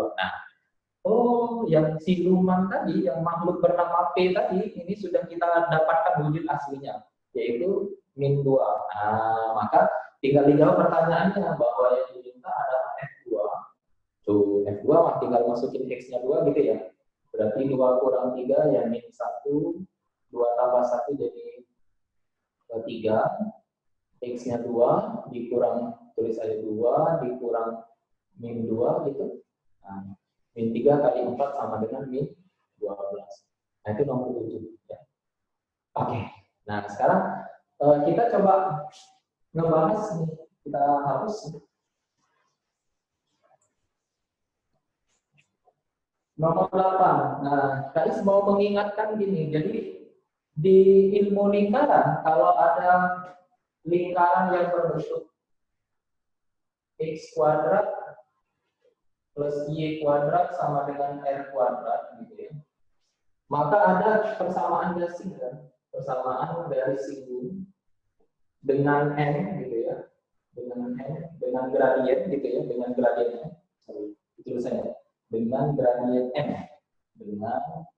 2. Nah, oh, yang siluman tadi, yang makhluk bernama P tadi, ini sudah kita dapatkan wujud aslinya, yaitu min 2. Nah, maka tinggal dijawab pertanyaannya bahwa yang diminta adalah F2. Tuh, F2 mah tinggal masukin X-nya 2 gitu ya. Berarti 2 kurang 3 ya min 1, 2 tambah 1 jadi 3. X-nya 2 dikurang, tulis aja 2 dikurang min 2 gitu. Nah, min 3 kali 4 sama dengan min 12. Nah, itu nomor 7 ya. Oke. Nah, sekarang kita coba ngebahas nih. Kita hapus. Nomor 8. Nah, Kais mau mengingatkan gini. Jadi di ilmu lingkaran kalau ada lingkaran yang berbentuk X kuadrat plus Y kuadrat sama dengan R kuadrat gitu ya. Maka ada persamaan gasing kan? Persamaan dari singgung dengan N gitu ya. Dengan N, dengan gradien gitu ya, dengan gradiennya. Itu saya. Dengan gradien N. Dengan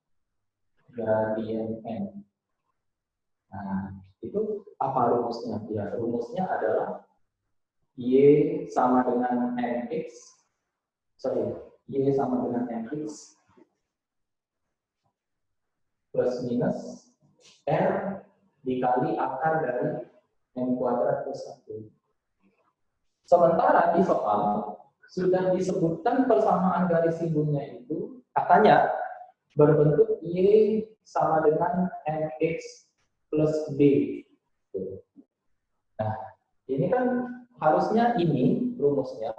gradien N. Nah, itu apa rumusnya? Ya, rumusnya adalah Y sama dengan MX, Y sama dengan MX plus minus R dikali akar dari M kuadrat plus 1. Sementara di soal sudah disebutkan persamaan garis singgungnya itu katanya berbentuk Y sama dengan MX plus B. Nah, ini kan harusnya ini rumusnya,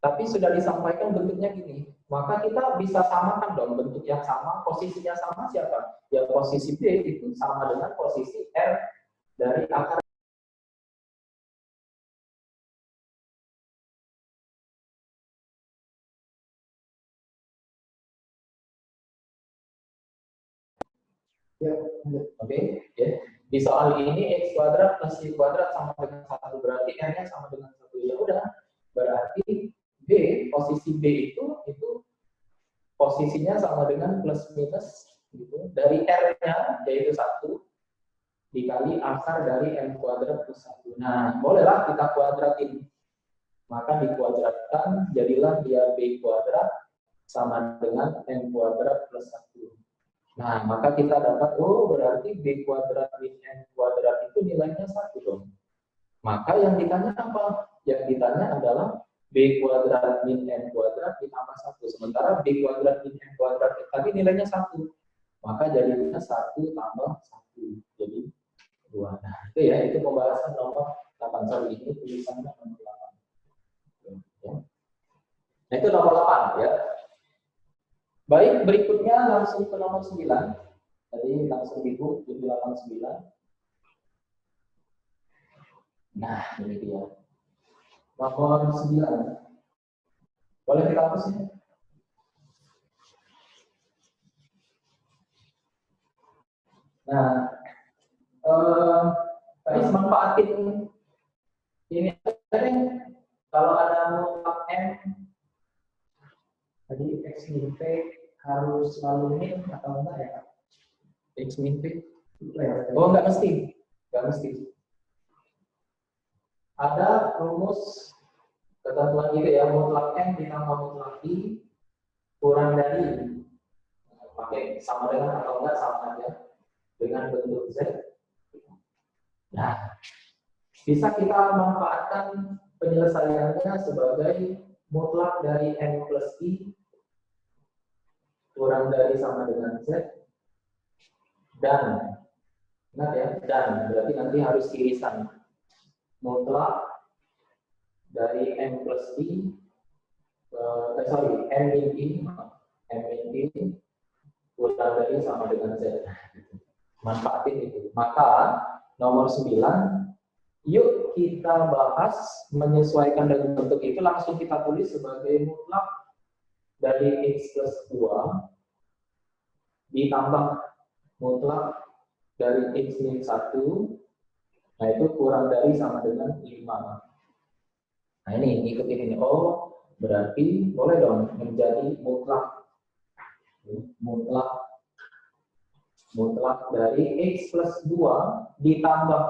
tapi sudah disampaikan bentuknya gini. Maka kita bisa samakan dong bentuk yang sama, posisinya sama siapa? Ya posisi B itu sama dengan posisi R dari akar. Ya, oke. Ya. Di soal ini X kuadrat plus Y kuadrat sama dengan 1, berarti R-nya sama dengan 1. Ya udah, berarti B, posisi B itu posisinya sama dengan plus minus gitu. Dari R-nya yaitu 1 dikali akar dari M kuadrat plus 1. Nah, bolehlah kita kuadratin. Maka dikuadratkan, jadilah dia B kuadrat sama dengan M kuadrat plus 1. Nah, maka kita dapat, oh berarti B kuadrat min N kuadrat itu nilainya 1 dong. Maka yang ditanya apa? Yang ditanya adalah B kuadrat min N kuadrat ditambah 1. Sementara B kuadrat min N kuadrat tadi nilainya 1. Maka jadinya 1 tambah 1. Jadi 2. Nah, itu ya, itu pembahasan nomor 8. Sorry, ini tulisannya nomor 8. Ya. Nah, itu nomor 8 ya. Baik, berikutnya langsung ke nomor 9. Tadi langsung di buku 789. Nah, ini dia. Nomor 9. Boleh kita hapus ya? Nah, tadi manfaatin ini kalau ada mutlak M tadi X min P harus selalu min atau enggak ya? X min P? Oh, enggak mesti. Enggak mesti. Ada rumus ketentuan gitu ya, mutlak M ditambah mutlak I kurang dari pakai sama dengan atau enggak sama aja dengan bentuk Z. Nah, bisa kita manfaatkan penyelesaiannya sebagai mutlak dari M plus I kurang dari sama dengan Z dan ingat ya, dan berarti nanti harus irisan mutlak dari M plus I M min I kurang dari sama dengan Z. Manfaatin itu. Maka nomor 9, yuk kita bahas menyesuaikan dengan bentuk itu, langsung kita tulis sebagai mutlak dari X plus 2 ditambah mutlak dari X min 1, nah itu kurang dari sama dengan 5. Nah ini, ikutin ini. Oh, berarti boleh dong menjadi mutlak. Mutlak dari X plus 2 ditambah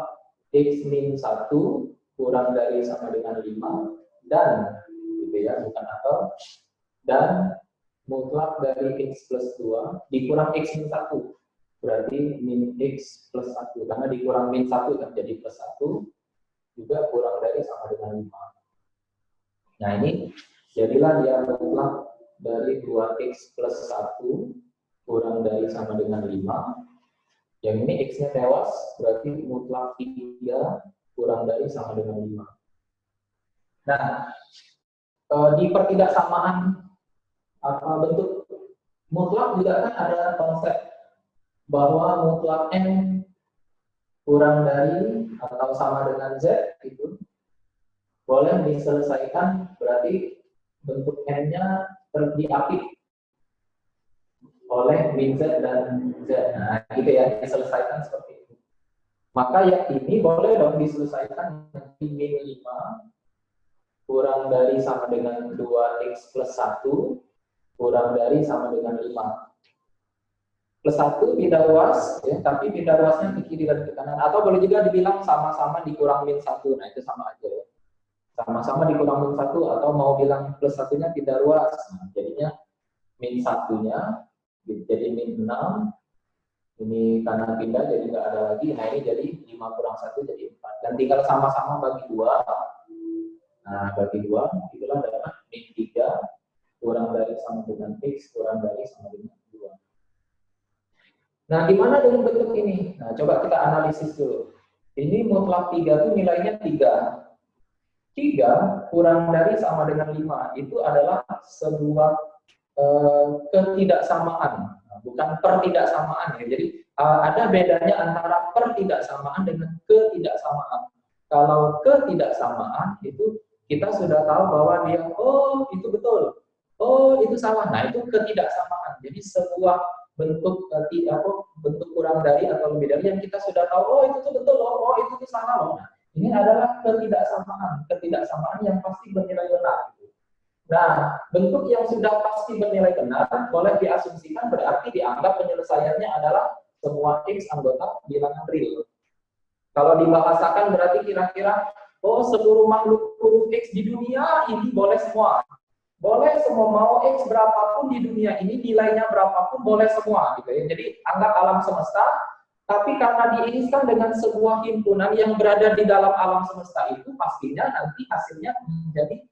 X min 1 kurang dari sama dengan 5 dan gitu ya, bukan atau, dan mutlak dari X plus 2 dikurang X min 1 berarti min X plus 1 karena dikurang min 1 kan jadi plus 1 juga kurang dari sama dengan 5. Nah ini jadilah dia mutlak dari 2X plus 1 kurang dari sama dengan 5. Yang ini X-nya tewas, berarti mutlak 3 kurang dari sama dengan 5. Nah, di pertidaksamaan bentuk mutlak juga kan ada konsep bahwa mutlak N kurang dari atau sama dengan Z itu boleh diselesaikan, berarti bentuk N-nya diapit oleh min Z dan Z. Nah, gitu ya, diselesaikan seperti itu. Maka yang ini boleh dong diselesaikan menjadi min 5 kurang dari sama dengan 2X plus 1 kurang dari sama dengan 5. Plus 1 tidak luas, ya, tapi tidak luasnya ke kiri dan ke kanan. Atau boleh juga dibilang sama-sama dikurang min 1. Nah, itu sama aja ya. Sama-sama dikurang min 1 atau mau bilang plus 1-nya tidak luas. Nah, jadinya min 1-nya jadi min 6, ini karena pindah jadi nggak ada lagi, nah ini jadi 5 kurang 1 jadi 4, dan tinggal sama-sama bagi 2, nah bagi 2, itulah dapat min 3 kurang dari sama dengan X kurang dari sama dengan 2. Nah gimana dengan bentuk ini? Nah coba kita analisis dulu. Ini mutlak 3 itu nilainya 3. 3 kurang dari sama dengan 5, itu adalah sebuah ketidaksamaan, bukan pertidaksamaan ya. Jadi ada bedanya antara pertidaksamaan dengan ketidaksamaan. Kalau ketidaksamaan itu kita sudah tahu bahwa dia oh itu betul, oh itu salah. Nah itu ketidaksamaan. Jadi sebuah bentuk bentuk kurang dari atau lebih dari yang kita sudah tahu oh itu tuh betul, oh itu tuh salah loh. Nah, ini adalah ketidaksamaan yang pasti bernilai benar. Nah, bentuk yang sudah pasti bernilai benar boleh diasumsikan berarti dianggap penyelesaiannya adalah semua X anggota bilangan real. Kalau dibahasakan berarti kira-kira, oh seluruh makhluk huruf X di dunia ini boleh semua. Boleh semua, mau X berapapun di dunia ini, nilainya berapapun boleh semua. Gitu ya. Jadi anggap alam semesta, tapi karena diiriskan dengan sebuah himpunan yang berada di dalam alam semesta itu, pastinya nanti hasilnya menjadi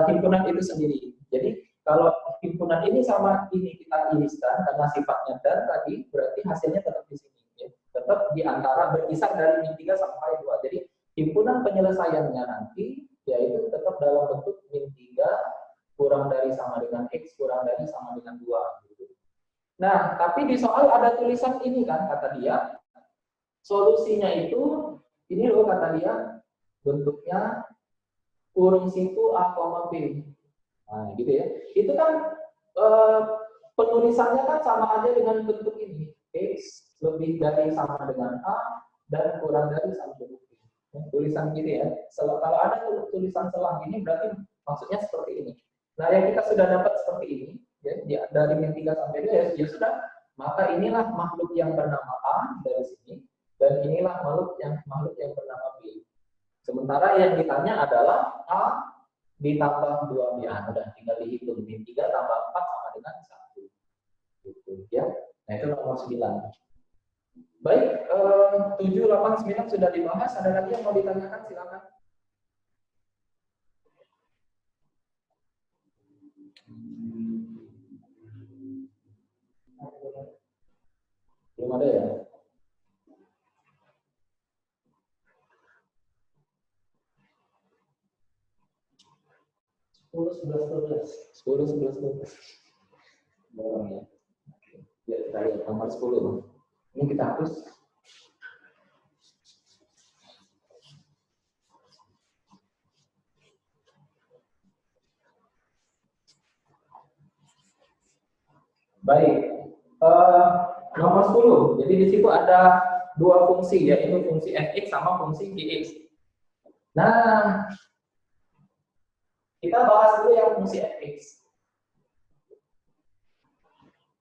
himpunan itu sendiri. Jadi kalau himpunan ini sama ini kita iriskan karena sifatnya dan tadi berarti hasilnya tetap di sini ya. Tetap di antara berkisar dari min 3 sampai 2. Jadi himpunan penyelesaiannya nanti yaitu tetap dalam bentuk min 3 kurang dari sama dengan X kurang dari sama dengan 2 gitu. Nah, tapi di soal ada tulisan ini kan kata dia solusinya itu ini loh kata dia bentuknya kurung situ A, B. Nah, gitu ya. Itu kan penulisannya kan sama aja dengan bentuk ini. X lebih dari sama dengan A dan kurang dari sama dengan B. Tulisan gini ya. Kalau ada tulisan selang ini berarti maksudnya seperti ini. Nah, yang kita sudah dapat seperti ini, ya, dari min 3 sampai 2 ya sudah, maka inilah makhluk yang bernama A dari sini dan inilah makhluk yang bernama B. Sementara yang ditanya adalah A ditambah 2B. Nah, udah tinggal dihitung. Min 3 tambah 4 sama dengan 1. Gitu, ya. Nah, itu nomor 9. Baik, 7, 8, 9 sudah dibahas. Ada lagi yang mau ditanyakan? Silakan. Belum ada ya? 10, 11, 12. Bolong ya. Ya, terakhir nomor 10. Ini kita hapus. Baik. Nomor 10. Jadi di situ ada dua fungsi, yaitu fungsi fx sama fungsi gx. Nah, Kita bahas dulu yang fungsi fx.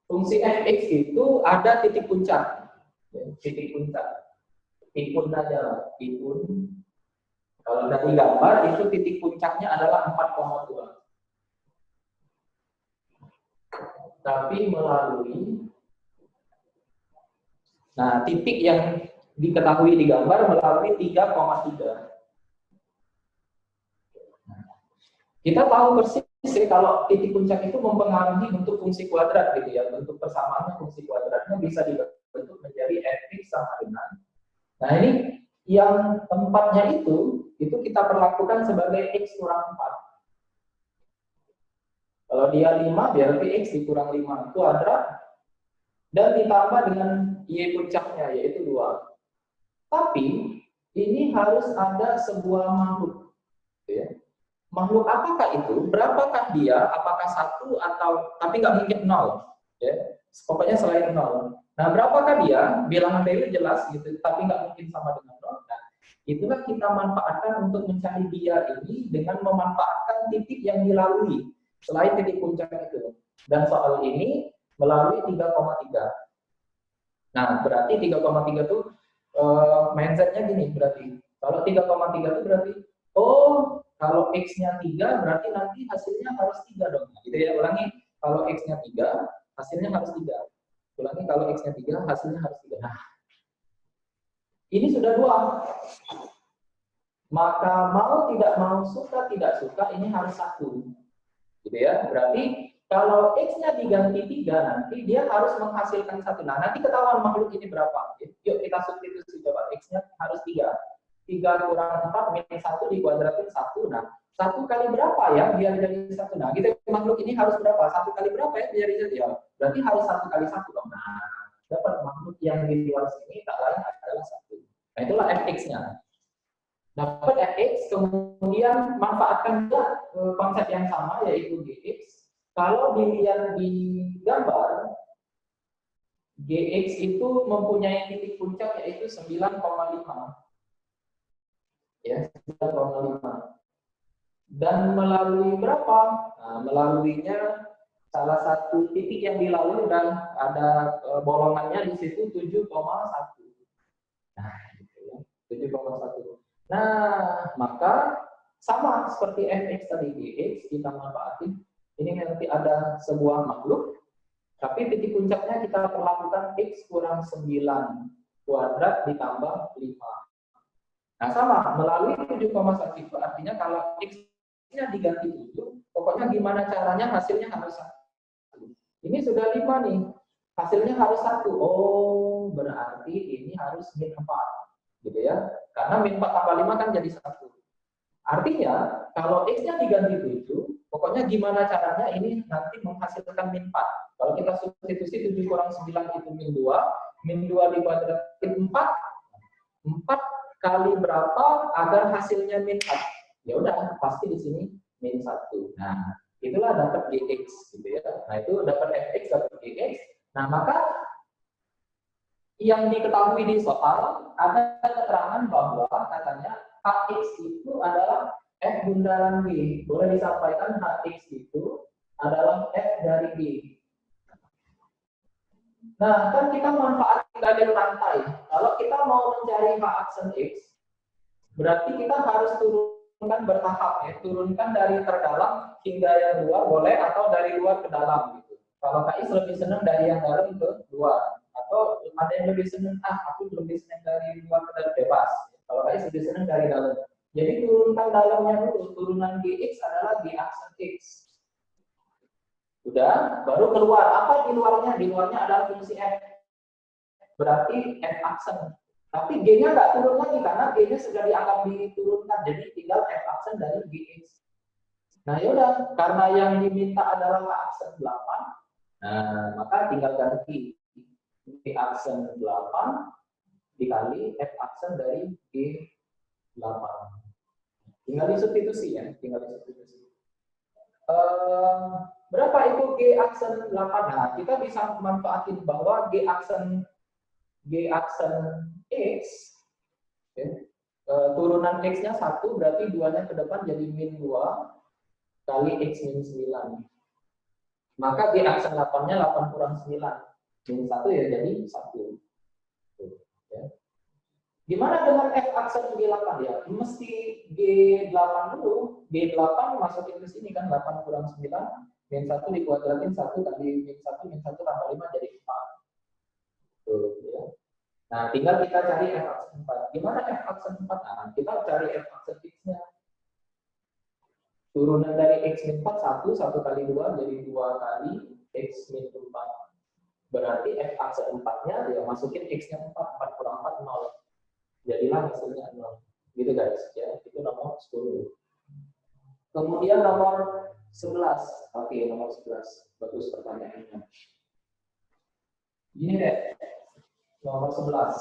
Fungsi fx itu ada titik puncak. Titik puncak. Tipun aja, tipun. Kalau dari gambar itu titik puncaknya adalah 4,2. Tapi melalui, nah titik yang diketahui di gambar melalui 3,3. Kita tahu persis kalau titik puncak itu mempengaruhi bentuk fungsi kuadrat gitu ya, bentuk persamaannya fungsi kuadratnya bisa dibentuk menjadi fx sama dengan. Nah ini yang tempatnya itu kita perlakukan sebagai x kurang 4. Kalau dia 5 berarti x dikurang 5 kuadrat dan ditambah dengan y puncaknya yaitu 2. Tapi ini harus ada sebuah makhluk, ya. Makhluk apakah itu? Berapakah dia? Apakah 1 atau tapi nggak mungkin 0, ya. Pokoknya selain 0. Nah, berapakah dia? Bilangan real jelas gitu, tapi nggak mungkin sama dengan 0. Nah, itulah kita manfaatkan untuk mencari dia ini dengan memanfaatkan titik yang dilalui selain titik puncak itu. Dan soal ini melalui 3,3. Nah, berarti 3,3 itu mindsetnya gini berarti. Kalau 3,3 itu berarti, oh kalau X-nya 3 berarti nanti hasilnya harus 3 dong. Gitu ya, ulangi. Kalau X-nya 3, hasilnya harus 3. Ulangi, kalau X-nya 3, hasilnya harus 3. Nah, ini sudah 2. Maka mau tidak mau, suka tidak suka, ini harus 1. Gitu ya, berarti kalau X-nya diganti 3, nanti dia harus menghasilkan 1. Nah, nanti ketahuan makhluk ini berapa. Yuk kita substitusi coba. X-nya harus 3. 3 kurang 4 minus 1 dikuadratin 1. Nah, 1 kali berapa ya biar jadi 1? Nah, kita makhluk ini harus berapa? 1 kali berapa ya biar jadi 1? Ya, berarti harus 1 kali 1 dong. Nah, dapat makhluk yang di luar sini tak lain adalah 1. Nah, itulah fx-nya. Dapat fx, kemudian manfaatkan juga konsep yang sama yaitu gx. Kalau dilihat di gambar, gx itu mempunyai titik puncak yaitu 9,5. Ya, 9,5. Dan melalui berapa? Nah, melaluinya salah satu titik yang dilalui dan ada bolongannya di situ 7,1. Nah, gitu ya. 7,1. Nah, maka sama seperti fx tadi, gx kita manfaatin. Ini nanti ada sebuah makhluk, tapi titik puncaknya kita perlakukan x kurang 9 kuadrat ditambah 5. Nah, sama, melalui 7,1 itu artinya kalau x-nya diganti 7, pokoknya gimana caranya hasilnya harus 1. Ini sudah 5 nih, hasilnya harus 1. Oh, berarti ini harus min 4. Gitu ya, karena min 4 tambah 5 kan jadi 1. Artinya, kalau x-nya diganti 7, pokoknya gimana caranya ini nanti menghasilkan min 4. Kalau kita substitusi 7 kurang 9 itu min 2, min 2 dikuadratin 4, 4 kali berapa agar hasilnya min 4? Ya udah, pasti di sini min 1. Nah, itulah dapat gx gitu ya. Nah, itu dapat fx, dapat gx. Nah, maka yang diketahui di soal ada keterangan bahwa katanya hx itu adalah f bundaran g. Boleh disampaikan hx itu adalah f dari g. Nah, kan kita manfaatkan gradien rantai. Kalau kita mau mencari h aksen x, berarti kita harus turunkan bertahap ya. Turunkan dari terdalam hingga yang luar boleh, atau dari luar ke dalam gitu. Kalau KI lebih senang dari yang dalam ke luar, atau ada yang lebih senang, aku lebih senang dari luar ke dalam, bebas. Kalau KI lebih senang dari dalam. Jadi turunkan dalamnya dulu. Turunan gx adalah g aksen x. Udah, baru keluar. Apa di luarnya? Di luarnya adalah fungsi f. Berarti f aksen. Tapi g-nya nggak turun lagi karena g-nya sudah dianggap diturunkan. Jadi tinggal f aksen dari gx. Nah yaudah, karena yang diminta adalah h aksen 8. Nah, maka tinggal ganti g aksen 8 dikali f aksen dari g8. Tinggal disubstitusi ya, tinggal disubstitusi. Berapa itu g aksen 8? Nah, kita bisa manfaatin bahwa g aksen x, okay, turunan x-nya 1, berarti 2-nya ke depan jadi min 2. kali X min 9. Maka di aksen 8-nya 8 kurang 9. Min 1 ya jadi 1. Ya. Gimana dengan F aksen G8 ya? Mesti G8 dulu. G8 masukin ke sini kan 8 kurang 9. Min 1 dikuadratin 1 kali min 1 tambah 5 jadi 4. Tuh, ya. Nah, tinggal kita cari F aksen 4. Gimana F aksen 4? Nah, kita cari F aksen X-nya. Turunan dari X min 4, 1 kali 2 jadi 2 kali X min 4. Berarti F aksen 4-nya ya masukin X-nya 4. 4 kurang 4, 0. Jadilah hasilnya 0. Gitu guys, ya. Itu nomor 10. Kemudian nomor 11. Oke, nomor 11. Bagus pertanyaannya. Ini deh. Nomor 11.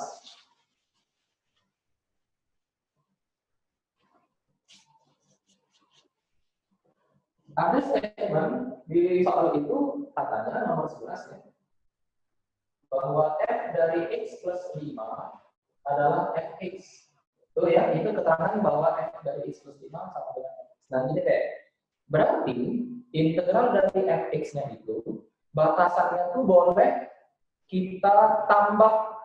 Ada statement di soal itu katanya nomor 11 ya. Bahwa F dari X plus 5 adalah Fx. Tuh ya, itu keterangan bahwa F dari X plus 5 sama dengan Fx. Nah, ini deh. Berarti integral dari Fx-nya itu batasannya tuh boleh kita tambah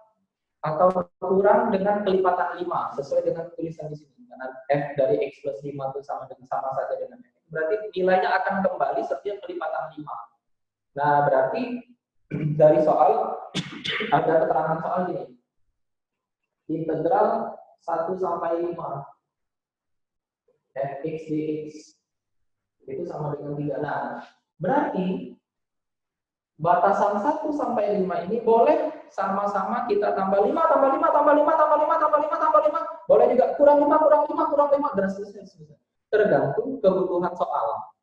atau kurang dengan kelipatan 5 sesuai dengan tulisan di sini. Karena F dari X plus 5 itu sama saja dengan Fx. Berarti nilainya akan kembali setiap kelipatan 5. Nah, berarti dari soal ada keterangan soal ini. Integral 1 sampai 5 Fx dx itu sama dengan 3. Nah, berarti batasan 1 sampai 5 ini boleh sama-sama kita tambah 5, tambah 5, tambah 5, tambah 5, tambah 5, tambah 5. Boleh juga kurang 5, kurang 5, kurang 5, dan seterusnya. Tergantung kebutuhan soal.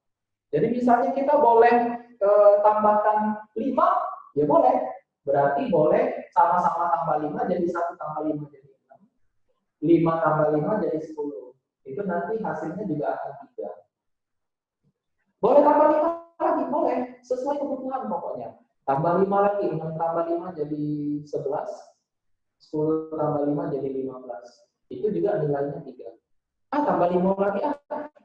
Jadi misalnya kita boleh tambahkan 5, ya boleh. Berarti boleh sama-sama tambah 5 jadi 1 tambah 5 jadi 6. 5 tambah 5 jadi 10. Itu nanti hasilnya juga akan 3. Boleh tambah 5 lagi, boleh. Sesuai kebutuhan pokoknya. Tambah 5 lagi, 6 tambah 5 jadi 11. 10 tambah 5 jadi 15. Itu juga nilainya 3. Tambah 5 lagi,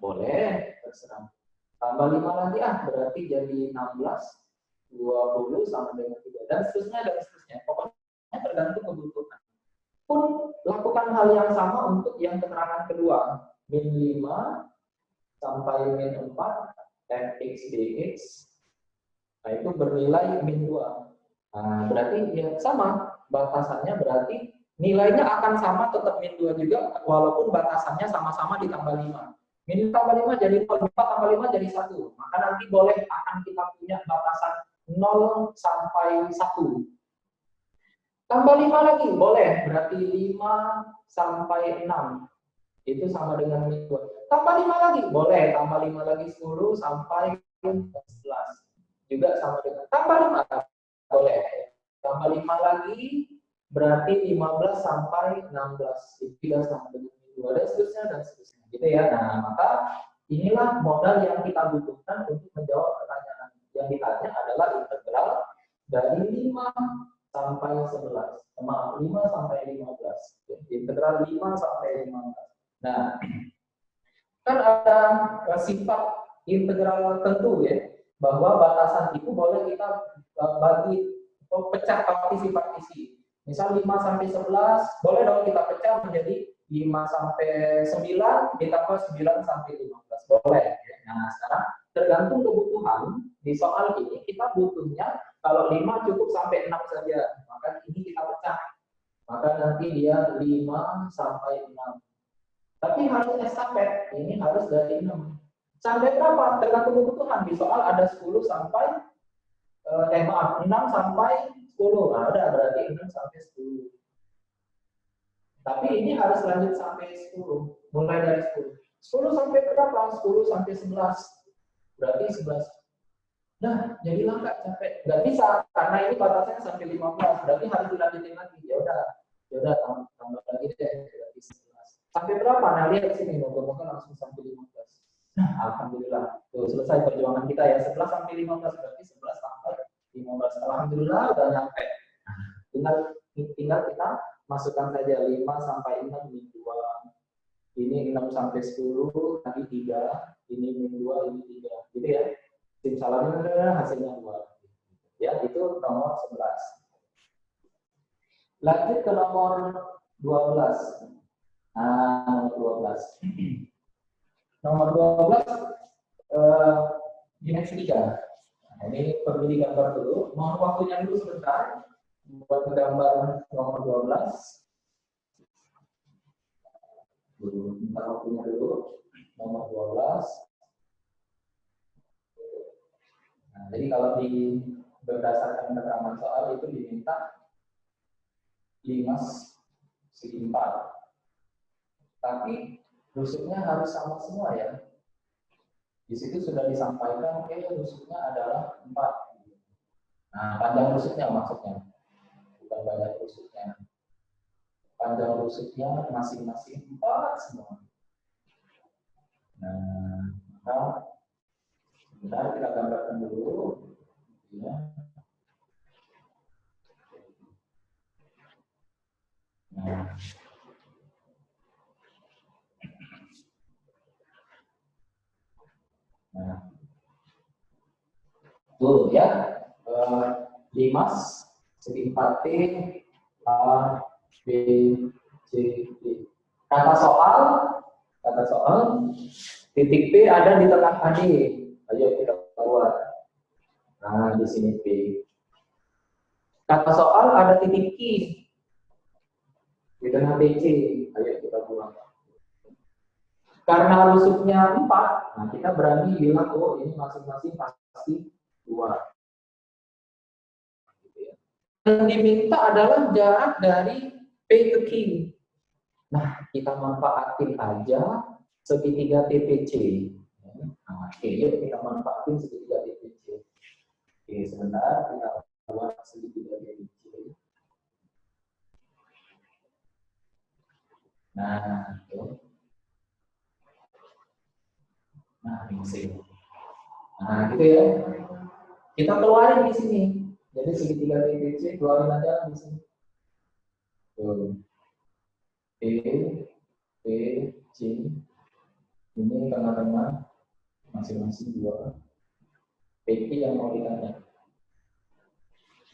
boleh, terserah. Tambah 5 lagi, berarti jadi 16. 20 sama dengan 3. Dan seterusnya. Pokoknya tergantung kebutuhan. Pun lakukan hal yang sama untuk yang keterangan kedua. Min 5 sampai min 4 Fx dx. Nah, itu bernilai min 2. Nah, berarti ya sama. Batasannya berarti nilainya akan sama tetap min 2 juga, walaupun batasannya sama-sama ditambah 5. Min tambah 5 jadi 0, 4 tambah 5 jadi 1. Maka nanti boleh akan kita punya batasan 0 sampai 1. Tambah 5 lagi, boleh. Berarti 5 sampai 6. Itu sama dengan min 2. Tambah 5 lagi, boleh. Tambah 5 lagi 10 sampai 11. Juga sama dengan tambah 5, boleh. Tambah 5 lagi, berarti 15 sampai 16. Itu juga sama dengan min 2. Dan seterusnya. Gitu ya. Nah, maka inilah modal yang kita butuhkan untuk menjawab pertanyaan. Yang ditanya adalah integral dari 5 sampai 11. Maaf, 5 sampai 15. Integral 5 sampai 15. Nah, kan ada sifat integral tentu ya, bahwa batasan itu boleh kita bagi atau pecah partisi-partisi. Misal 5 sampai 11, boleh dong kita pecah menjadi 5 sampai 9 ditambah 9 sampai 15. Boleh. Nah, sekarang tergantung kebutuhan. Di soal ini kita butuhnya kalau 5 cukup sampai 6 saja, maka ini kita pecah. Maka nanti dia 5 sampai 6. Tapi harus estafet, ini harus dari 6. Sampai berapa? Tergantung kebutuhan. Di soal ada 10 sampai 6 sampai 10. Nah, udah berarti 6 sampai 10. Tapi ini harus lanjut sampai 10. Mulai dari 10. 10 sampai berapa? 10 sampai 11. Berarti 11. Nah, jadilah nggak capek. Nggak bisa, karena ini batasnya sampai 15. Berarti harus dilanjutin lagi. Ya udah tambah lagi deh. Berarti 11. Sampai berapa? Nah, lihat sini. Moga-moga langsung sampai 15. Nah, alhamdulillah. Tuh, selesai perjuangan kita ya. 11 sampai 15. Berarti 11 sampai 15. Alhamdulillah udah nyampe. Tinggal kita masukkan saja 5 sampai 6 min 2. ini 6 sampai 10, tadi 3, ini min 2, ini 3. Gitu ya. Simsalabim hasilnya 2. Ya, itu nomor 11. Lanjut ke nomor 12. Nah, nomor 12. Nomor 12 dimensi 3. Nah, ini perlu digambar dulu. Mohon waktunya dulu sebentar buat gambar nomor 12. Minta waktunya dulu. Nomor 12. Nah, jadi kalau berdasarkan keterangan soal itu diminta 5 segi 4. Tapi rusuknya harus sama semua ya. Di situ sudah disampaikan, rusuknya adalah 4. Nah, panjang rusuknya maksudnya. Bukan banyak rusuknya. Panjang rusuknya masing-masing 4 semua. Nah, maka sebentar kita gambarkan dulu. Ya. Nah. Tuh ya, 5 segi 4T, A, B, C, D. Kata soal, titik P ada di tengah AD. Ayo kita keluar. Nah, di sini P. Kata soal ada titik Q di tengah DC. Ayo kita buang. Karena rusuknya 4, nah kita berani bilang, oh ini masing-masing pasti 2. Yang diminta adalah jarak dari P ke Q. Nah, kita manfaatin aja segitiga TPC. Nah, oke, yuk kita manfaatin segitiga TPC. Oke, sebentar kita buat segitiga TPC. Nah, tuh. Nah, ini. Nah, gitu ya. Kita keluarin di sini. Jadi segitiga TPC keluarin aja di sini. Tuh. P, P, C. Ini tengah-tengah masing-masing 2. PP yang mau ditanya.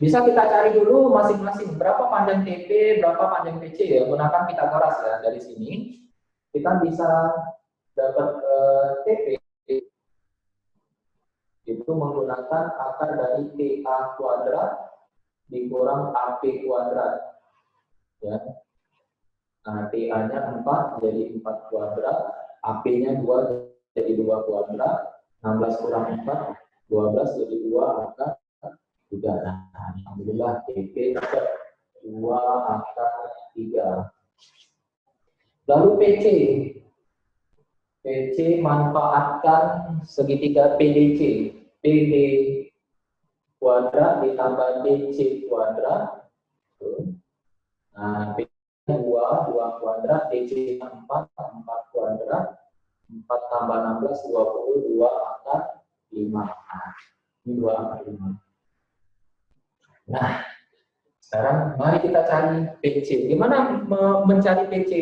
Bisa kita cari dulu masing-masing berapa panjang TP, berapa panjang PC ya. Gunakan Pitagoras ya. Dari sini kita bisa dapat TP itu menggunakan akar dari TA kuadrat dikurang AP kuadrat. Ya. Nah, TA-nya 4 jadi 4 kuadrat, AP-nya 2 jadi 2 kuadrat, 16 kurang 4, 12 jadi 2 akar 3. Nah, alhamdulillah TP dapat 2 akar 3. Lalu PC. PC manfaatkan segitiga PDC. PD kuadrat ditambah DC kuadrat. Nah, PD-nya 2 kuadrat, DC-nya 4 kuadrat. 4 tambah 16, 22 akar 5. Nah, ini 2 akar 5. Nah, sekarang mari kita cari PC. Gimana mencari PC?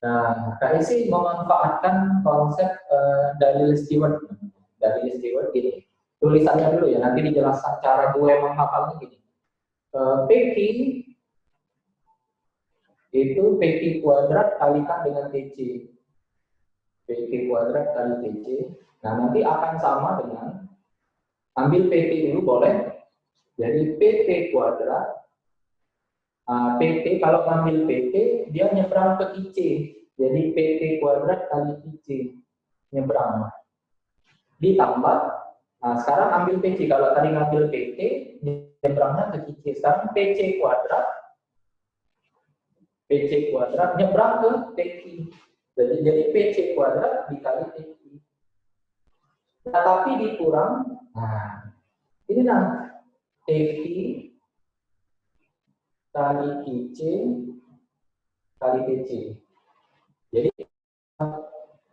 Nah, KIC memanfaatkan konsep dalil Stewart. Dalil Stewart gini. Tulisannya dulu ya, nanti dijelaskan cara gue menghafalnya gini. PQ itu PQ kuadrat kalikan dengan TC. PQ kuadrat kali TC. Nah, nanti akan sama dengan ambil PT dulu boleh. Jadi PT kuadrat PT kalau ambil PT dia nyebrang ke IC. Jadi PT kuadrat kali IC nyebrang. Ditambah, nah sekarang ambil PC. Kalau tadi ngambil PT nyebrangnya ke IC. Sekarang PC kuadrat nyebrang ke TQ. Jadi PC kuadrat dikali TQ. Nah, tapi dikurang. Nah, ini nah TQ kali IC kali TC. Jadi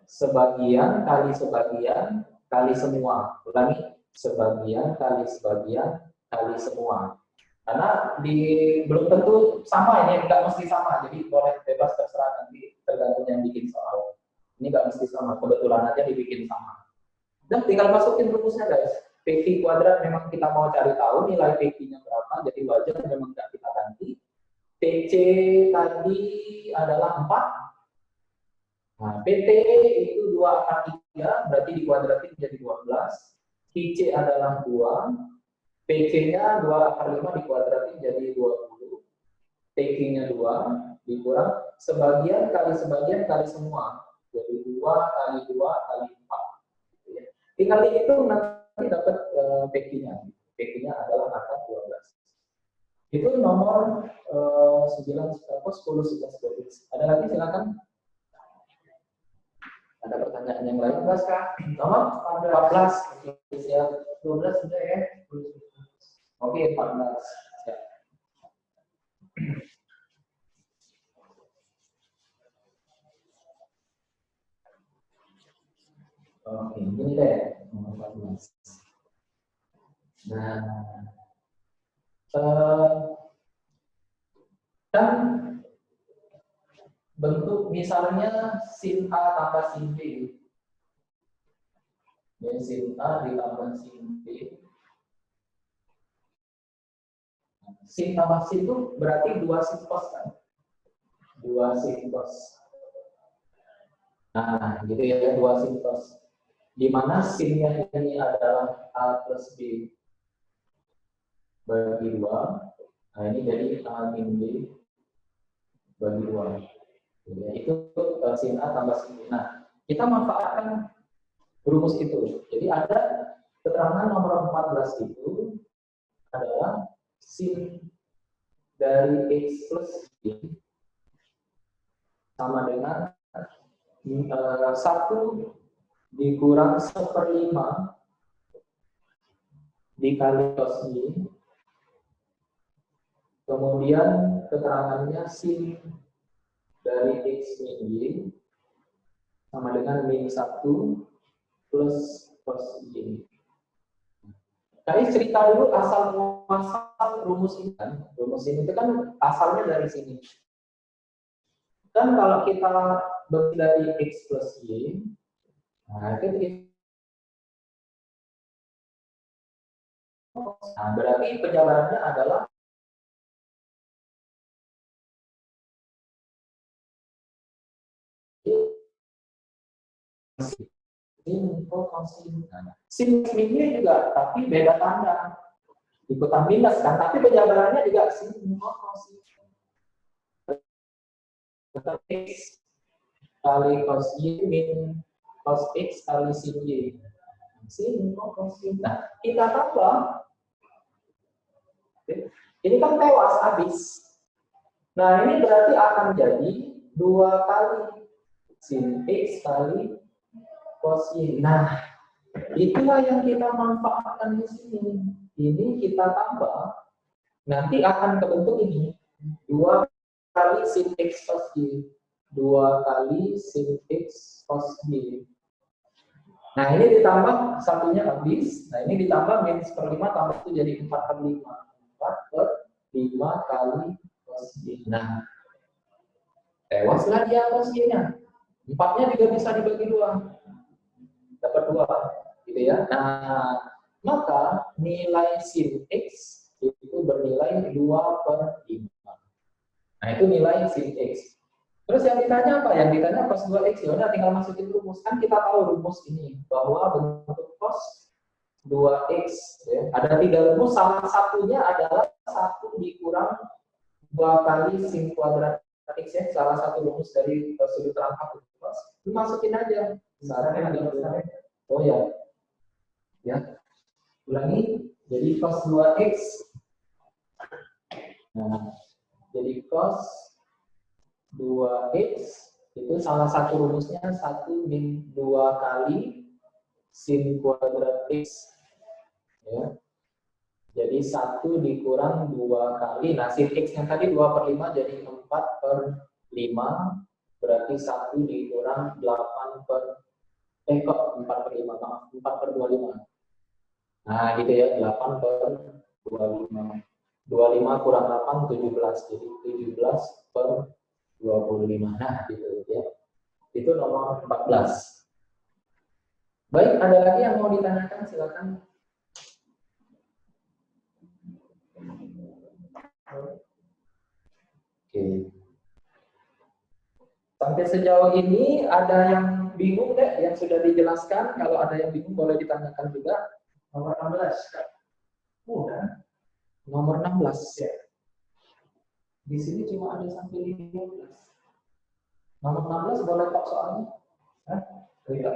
sebagian kali sebagian kali semua. Ulangi, sebagian kali semua. Karena belum tentu sama ini, enggak mesti sama. Jadi boleh bebas terserah nanti tergantung yang bikin soal. Ini nggak mesti sama, kebetulan aja dibikin sama. Dan tinggal masukin rumusnya guys. PQ kuadrat memang kita mau cari tahu nilai PQ-nya berapa, jadi wajar memang nggak kita ganti. TC tadi adalah 4. Nah, PT itu 2 akar 3, berarti dikuadratin menjadi 12. QC adalah 2. PC-nya 2 akar 5 dikuadratin jadi 20. TQ-nya 2 dikurang sebagian kali semua. Jadi 2 kali 2 kali 4. Tinggal dihitung nanti dapat PQ-nya. PQ-nya adalah akar 12. Itu nomor 9, 10, 11, 12. Ada lagi silakan. Ada pertanyaan yang lain, Mas Kak? Nomor 14. Siap. 12 sudah ya. Oke, 14. Siap. Oke, ini deh nomor 14. Nah, kan bentuk misalnya sin A tambah sin B. Ya, sin A ditambah sin B. Sin tambah sin itu berarti 2 sin cos kan? 2 sin cos. Nah, gitu ya, 2 sin cos. Di mana sinnya ini adalah A plus B bagi 2. Nah, ini jadi A min B bagi 2. Ya, itu sin A tambah sin B. Nah, kita manfaatkan rumus itu. Jadi ada keterangan nomor 14 itu adalah sin dari X plus Y sama dengan 1 dikurang 1/5 dikali cos Y. Kemudian keterangannya sin dari X min Y sama dengan min 1 plus cos Y. Tadi cerita dulu asal muasal rumus ini kan. Rumus ini itu kan asalnya dari sini. Kan kalau kita bagi dari X plus Y, nah itu nah, berarti penjabarannya adalah sin minnya juga, tapi beda tanda. Ikutan minus kan, tapi penjabarannya juga sin tetap X kali cos Y min cos X kali sin Y. Sin cos Y. Nah, kita tambah. Ini kan tewas habis. Nah, ini berarti akan jadi 2 kali sin X kali cos Y. Nah, itulah yang kita manfaatkan di sini. Ini kita tambah, nanti akan kebentuk ini 2 kali sin X cos Y. 2 kali sin X cos Y. Nah, ini ditambah satunya habis. Nah, ini ditambah min 1/5 tambah itu jadi 4/5. 4/5 kali cos Y. Nah, tewaslah dia cos Y-nya. 4-nya juga bisa dibagi 2. Dapat 2. Gitu ya. Nah, maka nilai sin X itu bernilai 2/5. Nah, itu nilai sin X. Terus yang ditanya apa? Yang ditanya cos 2X, ya udah tinggal masukin rumus. Kan kita tahu rumus ini, bahwa bentuk cos 2X, ya, ada 3 rumus, salah satunya adalah 1 dikurang 2 kali sin kuadrat X, ya, salah satu rumus dari sudut rangka cos. Masukin aja. Misalnya ada oh ya. Ya. Ulangi, jadi cos 2X. Nah, jadi cos 2X itu salah satu rumusnya 1 min 2 kali sin kuadrat X. Ya. Jadi 1 dikurang 2 kali. Nah, sin X yang tadi 2/5 jadi 4/5. Berarti 1 dikurang 4/5, maaf, 4/25. Nah, gitu ya, 8/25. 25 kurang 8, 17. Jadi 17/25. 25. Nah, gitu ya. Itu nomor 14. Baik, ada lagi yang mau ditanyakan, silakan. Oke. Sampai sejauh ini ada yang bingung deh, yang sudah dijelaskan. Kalau ada yang bingung boleh ditanyakan juga. Nomor 16. Udah. Nomor 16 ya. Di sini cuma ada sampai 15. Nomor 16 boleh Pak soalnya? Hah? Tidak.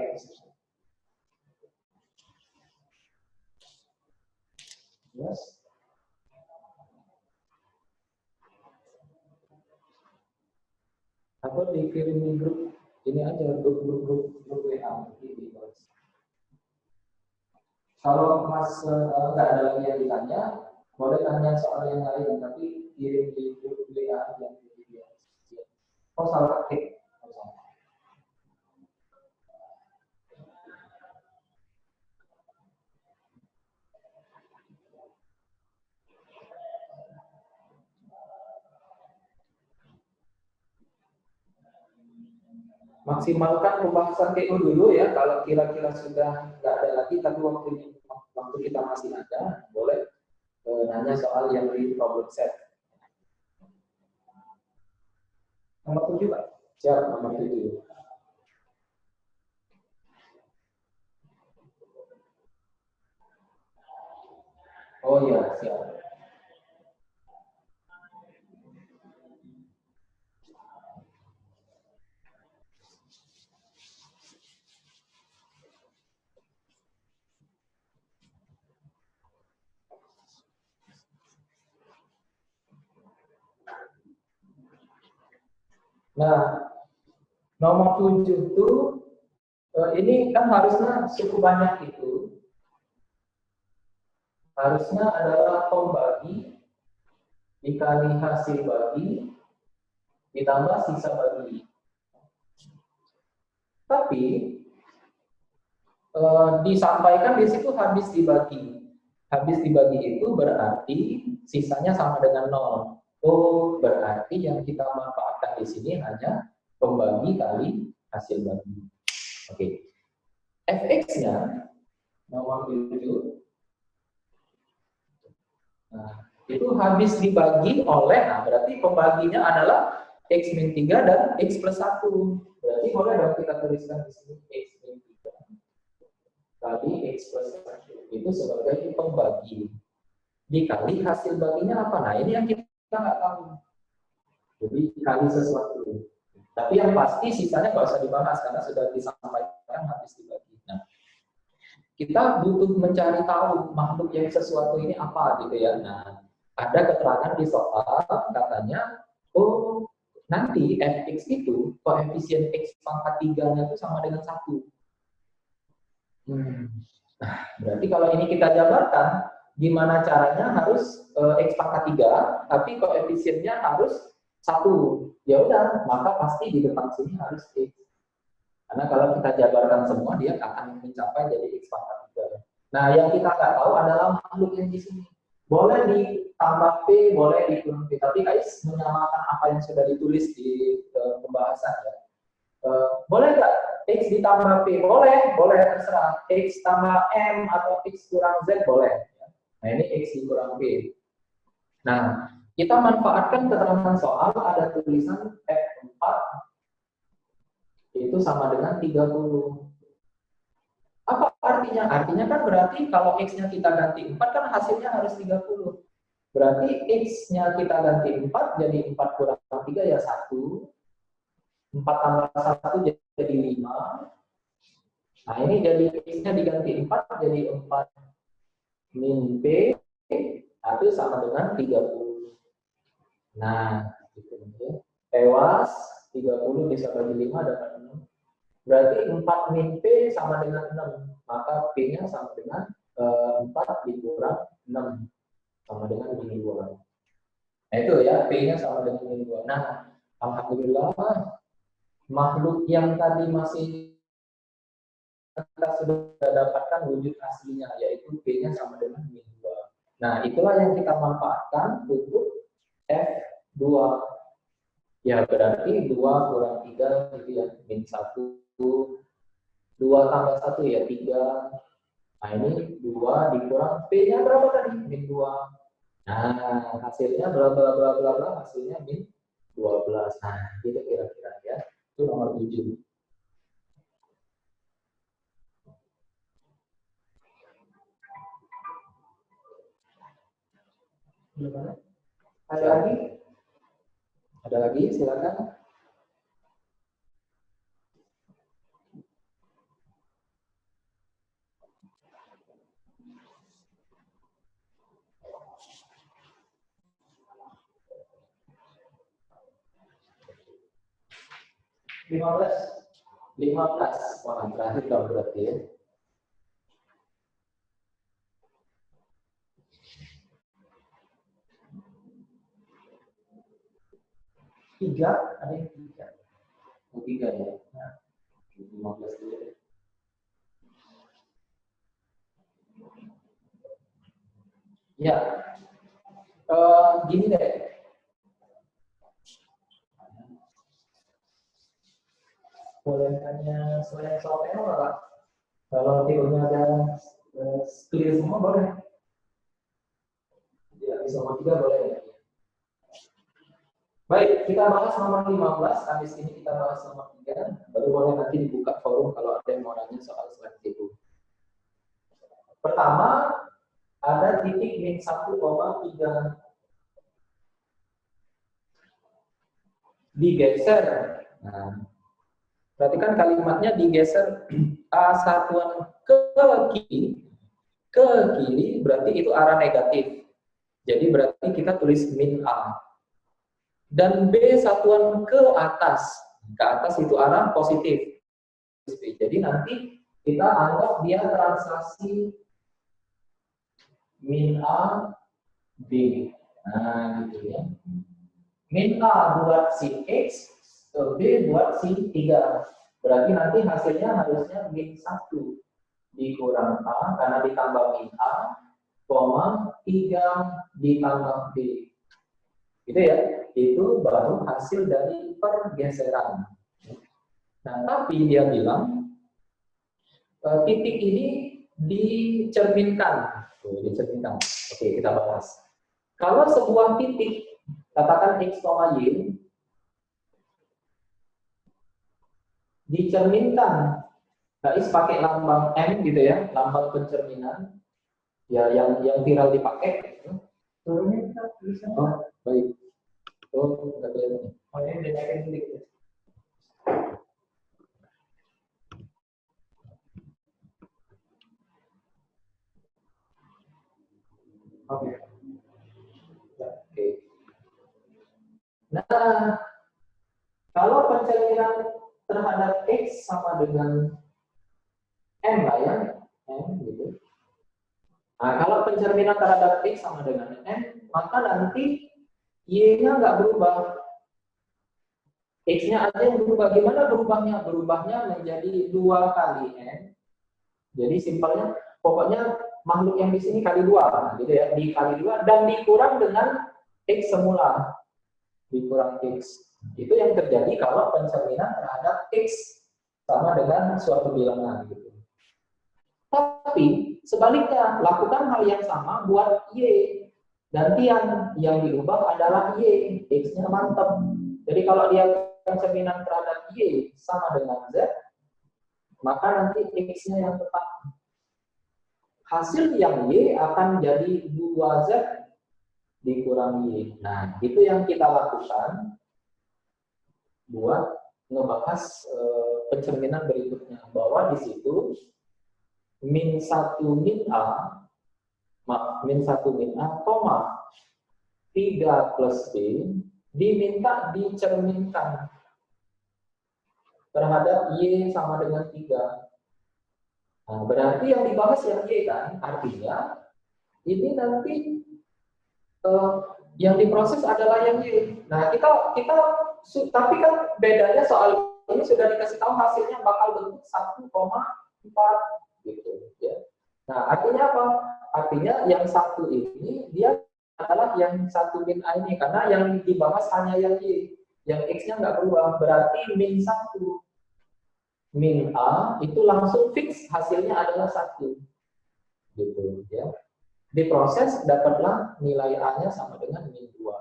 Yes. Atau dikirim di grup ini aja, grup WA. Kalau Mas nggak ada lagi yang ditanya, boleh tanya soal yang lain, tapi kirim di grup WA yang dia. Oh, salah ketik. Maksimalkan pembahasan TO dulu ya. Kalau kira-kira sudah nggak ada lagi, tapi waktu kita masih ada, boleh nanya soal yang di problem set. Nomor 7, Pak. Siap, nomor 7. Oh iya, siap. Nah, nomor 7 itu ini kan harusnya cukup banyak itu. Harusnya adalah pembagi dikali hasil bagi ditambah sisa bagi. Tapi disampaikan di situ habis dibagi. Habis dibagi itu berarti sisanya sama dengan 0. Oh, berarti yang kita manfaatkan di sini hanya pembagi kali hasil bagi. Oke. Fx-nya nomor 7. Nah, itu habis dibagi oleh, nah berarti pembaginya adalah X min 3 dan X plus 1. Berarti boleh dong kita tuliskan di sini X min 3 kali X plus 1 itu sebagai pembagi. Dikali hasil baginya apa? Nah ini yang kita nggak tahu. Jadi kali sesuatu. Tapi yang pasti sisanya nggak usah dibahas karena sudah disampaikan habis dibagi. Nah, kita butuh mencari tahu makhluk yang sesuatu ini apa gitu ya. Nah, ada keterangan di soal katanya, oh nanti fx itu koefisien x pangkat 3-nya itu sama dengan 1. Nah, berarti kalau ini kita jabarkan, gimana caranya harus x pangkat 3, tapi koefisiennya harus 1. Ya udah, maka pasti di depan sini harus x. Karena kalau kita jabarkan semua, dia akan mencapai jadi x pangkat 3. Nah, yang kita nggak tahu adalah makhluk yang di sini. Boleh ditambah P, boleh dikurang P. Tapi guys, menyamakan apa yang sudah ditulis di pembahasan ya. Boleh nggak X ditambah P? Boleh, boleh terserah. X tambah M atau X kurang Z boleh. Nah, ini X dikurang P. Nah, kita manfaatkan keterangan soal ada tulisan F4 itu sama dengan 30. Apa artinya? Artinya kan berarti kalau X-nya kita ganti 4 kan hasilnya harus 30. Berarti X-nya kita ganti 4 jadi 4 kurang 3 ya 1. 4 tambah 1 jadi 5. Nah ini jadi X-nya diganti 4 jadi 4 min P itu sama dengan 30. Nah, gitu ya. Tewas 30 bisa bagi 5 dapat 6. Berarti 4 min P sama dengan 6. Maka P-nya sama dengan 4 dikurang 6. Sama dengan min 2. Nah itu ya, P-nya sama dengan min 2. Nah, alhamdulillah makhluk yang tadi masih kita sudah dapatkan wujud aslinya, yaitu P-nya sama dengan min 2. Nah, itulah yang kita manfaatkan untuk F2. Ya berarti 2 kurang 3 gitu ya, min 1, 2 tambah 1 ya 3. Nah ini 2 dikurang P-nya berapa tadi? Min 2. Nah hasilnya bla bla bla bla bla, hasilnya min 12. Nah gitu kira-kira ya. Itu nomor 7. Gimana? Ada lagi? Ada lagi? Silakan. Lima belas. Wah, terakhir dong berarti ya. Tiga, ada yang tiga. Oh, tiga ya. Nah, 15 dulu deh. Ya, gini deh. Boleh tanya selain soal tema Pak? Kalau teorinya ada clear semua boleh. Tidak bisa nomor 3 boleh ya. Baik, kita bahas nomor 15. Habis ini kita bahas nomor 3. Baru boleh nanti dibuka forum kalau ada yang mau nanya soal seleksi itu. Pertama, ada titik min 1,3 digeser. Nah, perhatikan kalimatnya digeser A satuan ke kiri berarti itu arah negatif. Jadi berarti kita tulis min A. Dan B satuan ke atas. Ke atas itu arah positif. Jadi nanti kita anggap dia transaksi min A B. Nah, gitu ya. Min A buat si X, B buat si 3. Berarti nanti hasilnya harusnya min 1 dikurang A karena ditambah min A, 3 ditambah B. Gitu ya. Itu baru hasil dari pergeseran. Nah, tapi dia bilang titik ini dicerminkan. Dicerminkan. Oke, kita bahas. Kalau sebuah titik, katakan X, Y, dicerminkan, X pakai lambang M gitu ya, lambang pencerminan, ya yang viral dipakai. Oh, baik. Oh, nggak kelihatan. Oh, ini dinaikin sedikit. Oke. Oke. Nah, kalau pencerminan terhadap X sama dengan M lah ya, M gitu. Nah, kalau pencerminan terhadap X sama dengan M, maka nanti Y-nya nggak berubah. X-nya aja yang berubah. Gimana berubahnya? Berubahnya menjadi 2 kali N. Jadi simpelnya, pokoknya makhluk yang di sini kali 2, gitu ya. Dikali 2 dan dikurang dengan X semula. Dikurang X. Itu yang terjadi kalau pencerminan terhadap X sama dengan suatu bilangan. Gitu. Tapi sebaliknya, lakukan hal yang sama buat Y. Nanti yang diubah adalah Y. X-nya mantap. Jadi kalau dia pencerminan terhadap Y sama dengan Z, maka nanti X-nya yang tetap. Hasil yang Y akan jadi 2Z dikurang Y. Nah, itu yang kita lakukan buat ngebahas pencerminan berikutnya. Bahwa di situ min 1 min A, min 1 min A, koma 3 plus B, diminta dicerminkan terhadap Y sama dengan 3. Nah, berarti yang dibahas yang Y kan, artinya ini nanti yang diproses adalah yang Y. Nah, tapi kan bedanya soal ini sudah dikasih tahu hasilnya bakal bentuk 1,4 gitu ya. Nah, artinya apa? Artinya yang satu ini dia adalah yang 1 min A ini karena yang dibahas hanya yang Y. yang X-nya nggak berubah, berarti min 1. Min A itu langsung fix hasilnya adalah 1. Gitu ya. Diproses dapatlah nilai A-nya sama dengan min 2.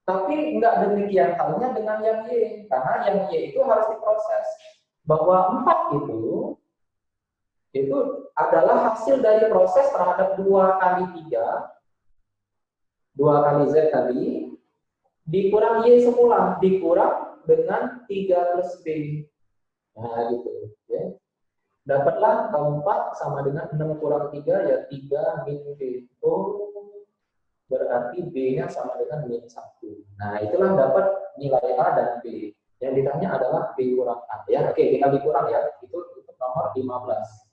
Tapi nggak demikian halnya dengan yang Y, karena yang Y itu harus diproses. Bahwa 4 itu adalah hasil dari proses terhadap 2 kali 3, 2 kali Z tadi, dikurang Y semula, dikurang dengan 3 plus B. Nah, gitu. Ya. Dapatlah 4 sama dengan 6 kurang 3, ya 3 min B. Oh, berarti B-nya sama dengan min 1. Nah, itulah dapat nilai A dan B. Yang ditanya adalah B kurang A. Ya, oke, kita dikurang ya. Itu untuk nomor 15.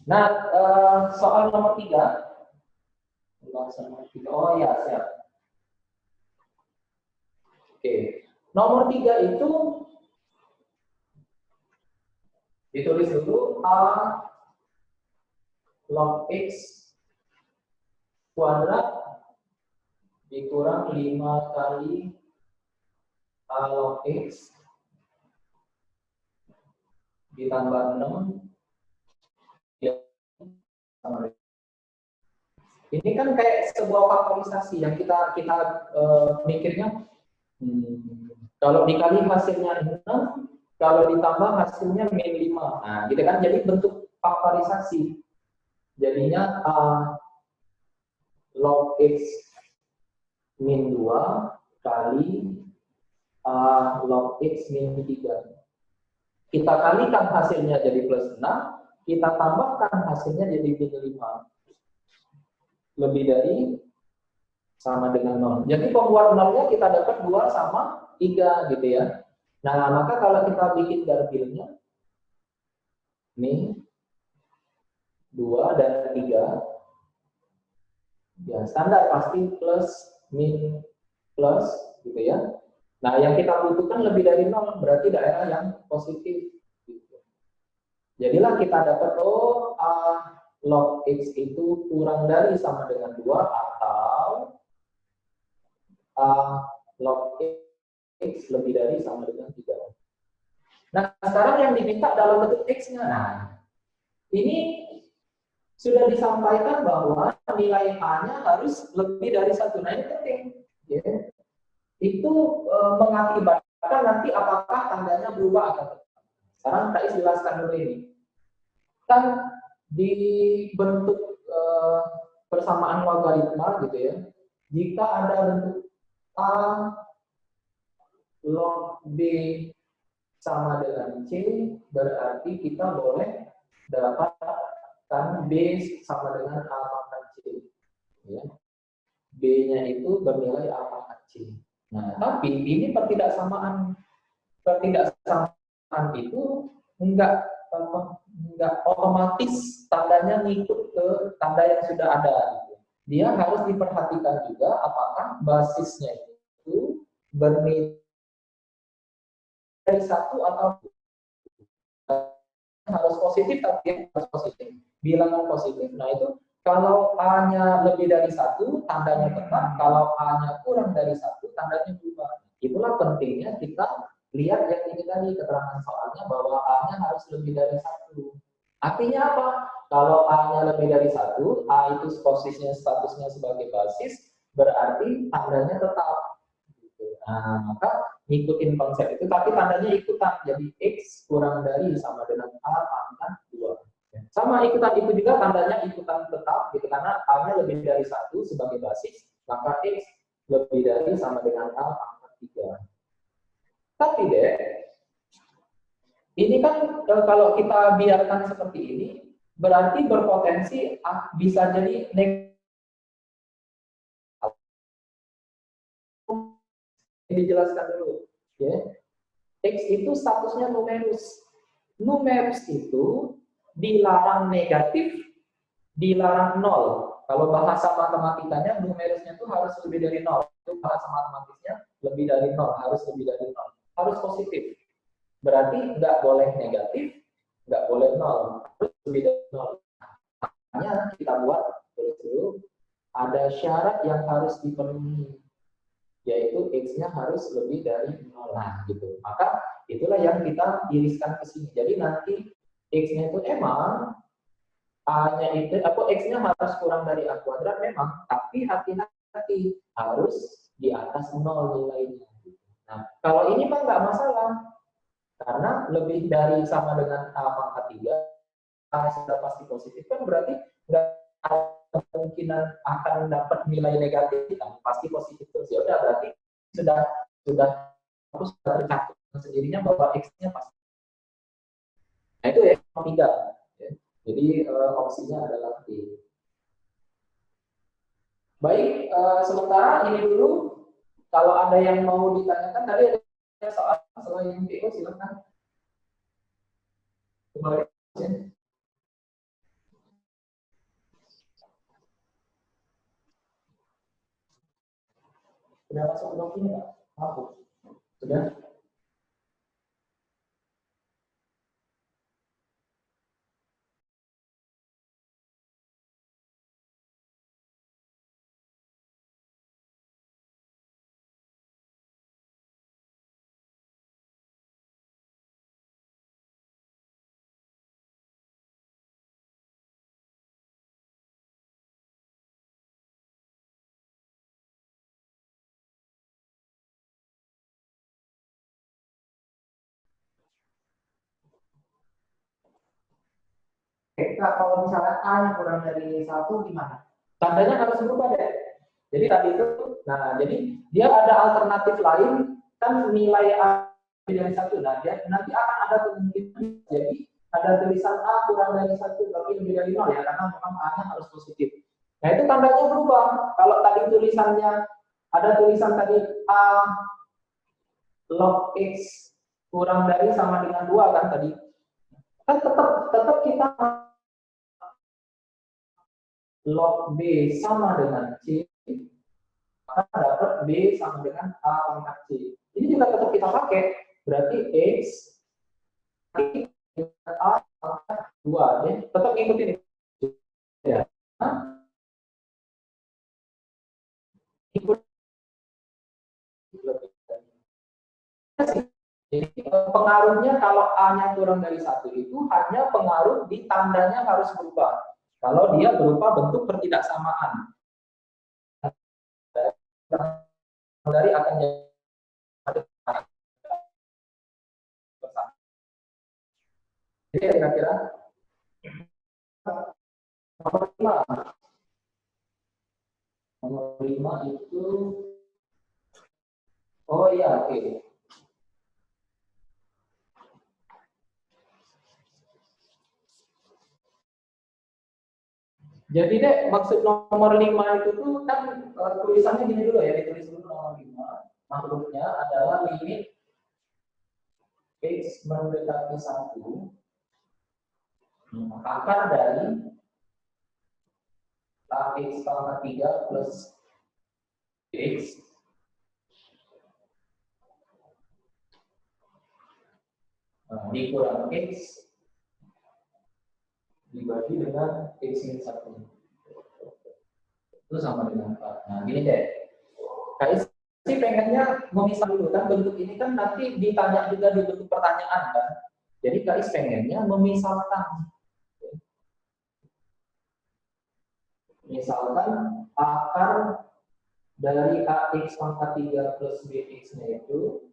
Nah, soal nomor 3. Oh ya, siap. Oke. Nomor 3 itu ditulis dulu A log X kuadrat dikurang 5 kali A log X ditambah 6 ya, sama. Ini kan kayak sebuah faktorisasi yang kita mikirnya kalau dikali hasilnya 6, kalau ditambah hasilnya min 5. Nah, gitu kan, jadi bentuk faktorisasi. Jadinya A log X min 2 kali A log X min 3. Kita kalikan hasilnya jadi plus 6, kita tambahkan hasilnya jadi min 5. Lebih dari sama dengan 0. Jadi pembuat 0-nya kita dapat 2 sama 3 gitu ya. Nah, maka kalau kita bikin garbilnya, ini 2 dan 3, ya standar pasti plus, min, plus gitu ya. Nah, yang kita butuhkan lebih dari 0, berarti daerah yang positif. Gitu. Jadilah kita dapat, oh, A log X itu kurang dari sama dengan 2 atau A log X lebih dari sama dengan 3. Nah, sekarang yang diminta dalam bentuk X-nya. Nah, ini sudah disampaikan bahwa nilai A-nya harus lebih dari 1. Nah, ini penting. Ya. Itu mengakibatkan nanti apakah tandanya berubah atau tidak. Sekarang saya jelaskan dulu ini. Kan di bentuk persamaan logaritma gitu ya, jika ada bentuk A log B sama dengan C, berarti kita boleh dapatkan B sama dengan A pangkat C. Ya. B-nya itu bernilai A pangkat C. Nah, tapi ini pertidaksamaan itu enggak otomatis tandanya ngikut ke tanda yang sudah ada. Dia harus diperhatikan juga apakah basisnya itu bernilai dari 1 atau harus positif, tapi harus positif. Bilangan positif. Nah, itu kalau A-nya lebih dari 1, tandanya tetap. Kalau A-nya kurang dari 1, tandanya berubah. Itulah pentingnya kita lihat yang ini tadi keterangan soalnya bahwa A-nya harus lebih dari 1. Artinya apa? Kalau A-nya lebih dari 1, A itu posisinya statusnya sebagai basis, berarti tandanya tetap. Nah, maka ngikutin konsep itu, tapi tandanya ikutan. Jadi X kurang dari sama dengan A pangkat 2. Sama ikutan itu juga tandanya ikutan tetap, gitu, karena A-nya lebih dari 1 sebagai basis, maka X lebih dari sama dengan A pangkat 3. Tapi deh, ini kan kalau kita biarkan seperti ini, berarti berpotensi bisa jadi negatif. Dijelaskan dulu, ya. X itu statusnya numerus. Numerus itu dilarang negatif, dilarang 0. Kalau bahasa matematikanya, numerusnya itu harus lebih dari 0. Itu bahasa matematiknya lebih dari 0, harus lebih dari 0. Harus positif. berarti nggak boleh negatif, nggak boleh nol, harus lebih dari nol. Hanya kita buat dulu ada syarat yang harus dipenuhi, yaitu x-nya harus lebih dari nol. Nah, gitu. Maka itulah yang kita iriskan ke sini. Jadi nanti x-nya itu emang A-nya itu atau x-nya harus kurang dari A kuadrat memang, tapi hati-hati harus di atas nol nilainya. Nah, kalau ini mah nggak masalah, karena lebih dari sama dengan A pangkat 3, A sudah pasti positif kan berarti nggak ada kemungkinan akan dapat nilai negatif, kan? Pasti positif terus. Ya udah berarti sudah aku sudah tercatat sendirinya bahwa x-nya pasti. Nah itu ya yang 3. Jadi opsinya adalah D. Baik, sementara ini dulu. Kalau ada yang mau ditanyakan tadi ada soal selain PO silakan. Kembali. Sudah masuk ke ini Pak? Mampu. Sudah? Oke, Kak, kalau misalnya A yang kurang dari 1 gimana? Tandanya harus berubah deh. Jadi tadi itu, nah jadi dia ada alternatif lain, kan nilai A dari 1. Nah, dia nanti akan ada kemungkinan jadi ada tulisan A kurang dari 1 tapi lebih dari 0 ya, karena memang A-nya harus positif. Nah, itu tandanya berubah. Kalau tadi tulisannya ada tulisan tadi A log X kurang dari sama dengan 2 kan tadi. Kan tetap kita log B sama dengan C, maka dapat B sama dengan A pangkat C. Ini juga tetap kita pakai, berarti X dengan A pangkat 2, ya. Tetap ikutin ini. Ya. Ikut. Jadi pengaruhnya kalau A-nya kurang dari 1 itu hanya pengaruh di tandanya harus berubah. Kalau dia berupa bentuk pertidaksamaan. Dari akan jadi jadi kira-kira nomor 5 itu oh iya oke. Jadi deh maksud nomor 5 itu tuh kan tulisannya gini dulu ya, ditulis dulu nomor 5. Maksudnya adalah limit X mendekati 1 akar dari X pangkat 3 plus X dikurang X dibagi dengan X min 1. Itu sama dengan 4. Nah, gini deh. KIS sih pengennya memisah dulu kan, bentuk ini kan nanti ditanya juga di bentuk pertanyaan kan. Jadi KIS pengennya memisahkan. Misalkan akar dari AX pangkat 3 plus BX-nya itu,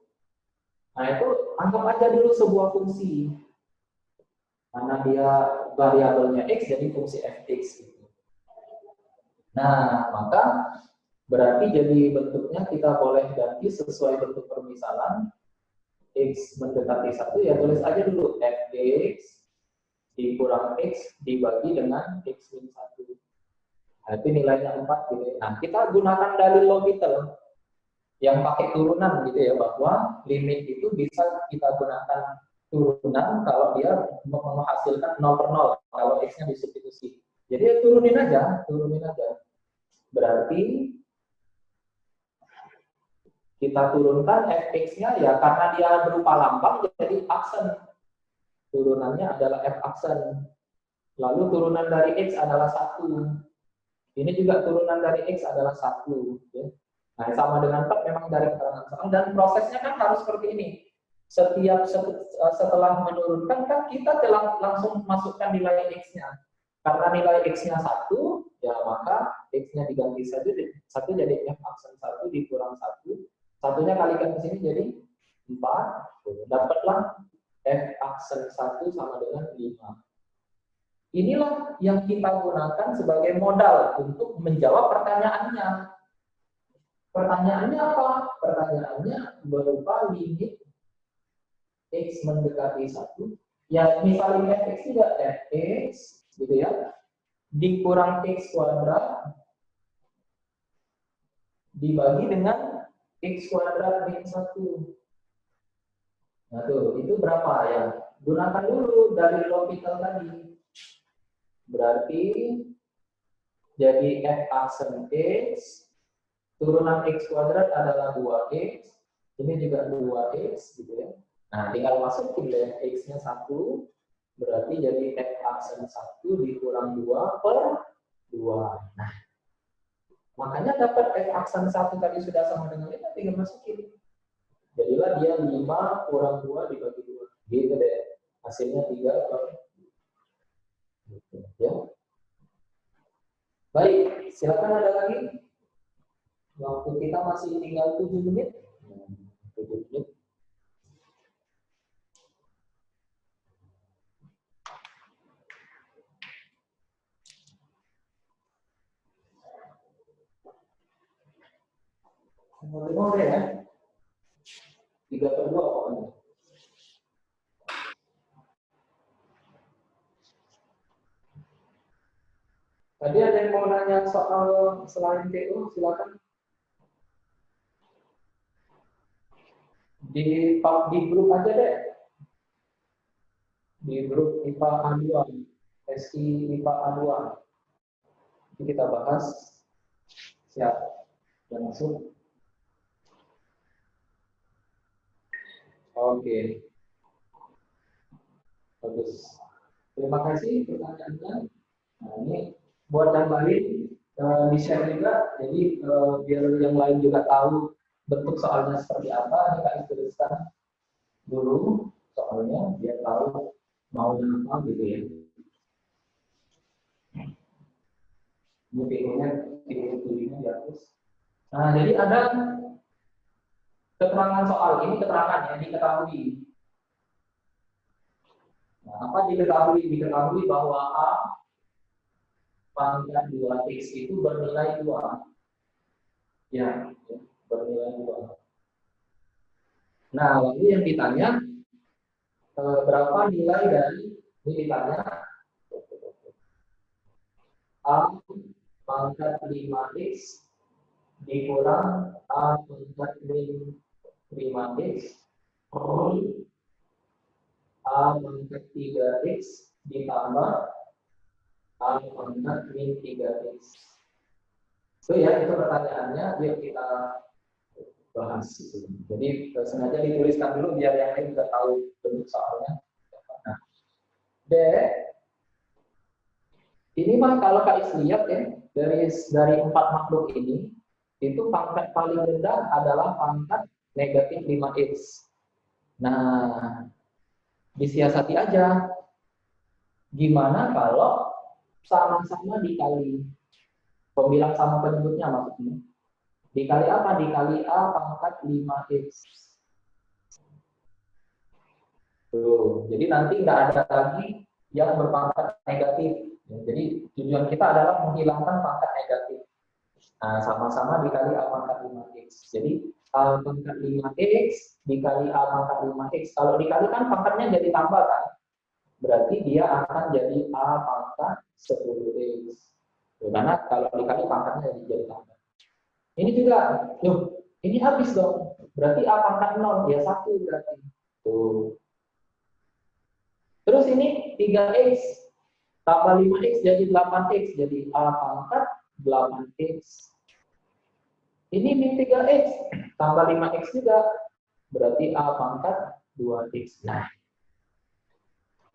nah itu anggap aja dulu sebuah fungsi. Karena dia variabelnya X, jadi fungsi fx. Gitu. Nah, maka berarti jadi bentuknya kita boleh ganti sesuai bentuk permisalan. X mendekati 1, ya tulis aja dulu fx dikurang X dibagi dengan X min 1. Nah, itu nilainya 4 gitu. Nah, kita gunakan dalil L'Hopital yang pakai turunan gitu ya, bahwa limit itu bisa kita gunakan turunan kalau dia menghasilkan 0 per 0 kalau X-nya disubstitusi. Jadi turunin aja. Berarti Kita turunkan fx-nya ya karena dia berupa lambang jadi aksen. Turunannya adalah f aksen. Lalu turunan dari x adalah 1. Ini juga turunan dari x adalah 1. Ya. Nah, sama dengan 4 memang dari keterangan soal. Dan prosesnya kan harus seperti ini. Setelah menurunkan kan kita telah langsung masukkan nilai x-nya. Karena nilai x-nya 1, ya maka x-nya diganti saja, 1 jadi f aksen 1 dikurang 1. Satunya kalikan ke sini jadi 4. Dapatlah f aksen 1 sama dengan 5. Inilah yang kita gunakan sebagai modal untuk menjawab pertanyaannya. Pertanyaannya apa? Pertanyaannya berupa limit x mendekati 1. Ya, misalnya fx juga fx, gitu ya, dikurang x kuadrat dibagi dengan x kuadrat min 1. Nah, tuh, itu berapa ya? Gunakan dulu dari L'Hopital tadi. Berarti jadi f aksen x, turunan x kuadrat adalah 2x, ini juga 2x, gitu ya. Nah, tinggal masukin deh x-nya 1, berarti jadi f aksen 1 dikurang 2 per 2. Nah, makanya dapat f aksen 1 tadi sudah sama dengan 5, tinggal masukin. Jadilah dia 5 kurang 2 dibagi 2. Gitu deh. Hasilnya 3 per 2. Gitu, ya. Baik, silakan ada lagi. Waktu kita masih tinggal 7 menit. 7 menit. Boleh ya? 3 per 2 pokoknya. Tadi ada yang mau nanya soal selain TU, silakan. Di grup aja deh. Di grup IPA A2, SI IPA A2. Nanti kita bahas. Siap. Dan masuk. Oke. Bagus. Terima kasih pertanyaannya. Nah, ini buat tambahin di share juga, jadi biar yang lain juga tahu bentuk soalnya seperti apa. Ini Kak tuliskan dulu soalnya biar tahu maunya apa gitu ya. Ini videonya dihapus. Nah, jadi ada keterangan soal ini, keterangan yang diketahui. Nah, apa diketahui? Diketahui bahwa A pangkat 2x itu bernilai 2. Ya, bernilai 2. Nah, lalu yang ditanya berapa nilai dari, ini ditanya A pangkat 5x dikurang A pangkat min 5x per A pangkat 3x ditambah A pangkat min 3x. Itu ya, itu pertanyaannya, yuk kita bahas. Jadi sengaja dituliskan dulu biar yang lain juga tahu bentuk soalnya. Nah, D, ini mah kalau Kak Is lihat ya, dari 4 makhluk ini, itu pangkat paling rendah adalah pangkat negatif 5x. Nah, disiasati aja. Gimana kalau sama-sama dikali, pembilang sama penyebutnya maksudnya. Dikali apa? Dikali A pangkat 5x. Tuh, jadi nanti nggak ada lagi yang berpangkat negatif. Jadi tujuan kita adalah menghilangkan pangkat negatif. Nah, sama-sama dikali A pangkat 5x. Jadi A pangkat 5x dikali A pangkat 5x. Kalau dikali kan pangkatnya jadi tambah kan? Berarti dia akan jadi A pangkat 10x. Karena kalau dikali pangkatnya jadi tambah. Ini juga, ini habis dong. Berarti A pangkat 0, ya 1 berarti. Tuh. Terus ini 3x tambah 5x jadi 8x. Jadi A pangkat 8x. Ini min 3x tambah 5x juga, berarti A pangkat 2x. Nah,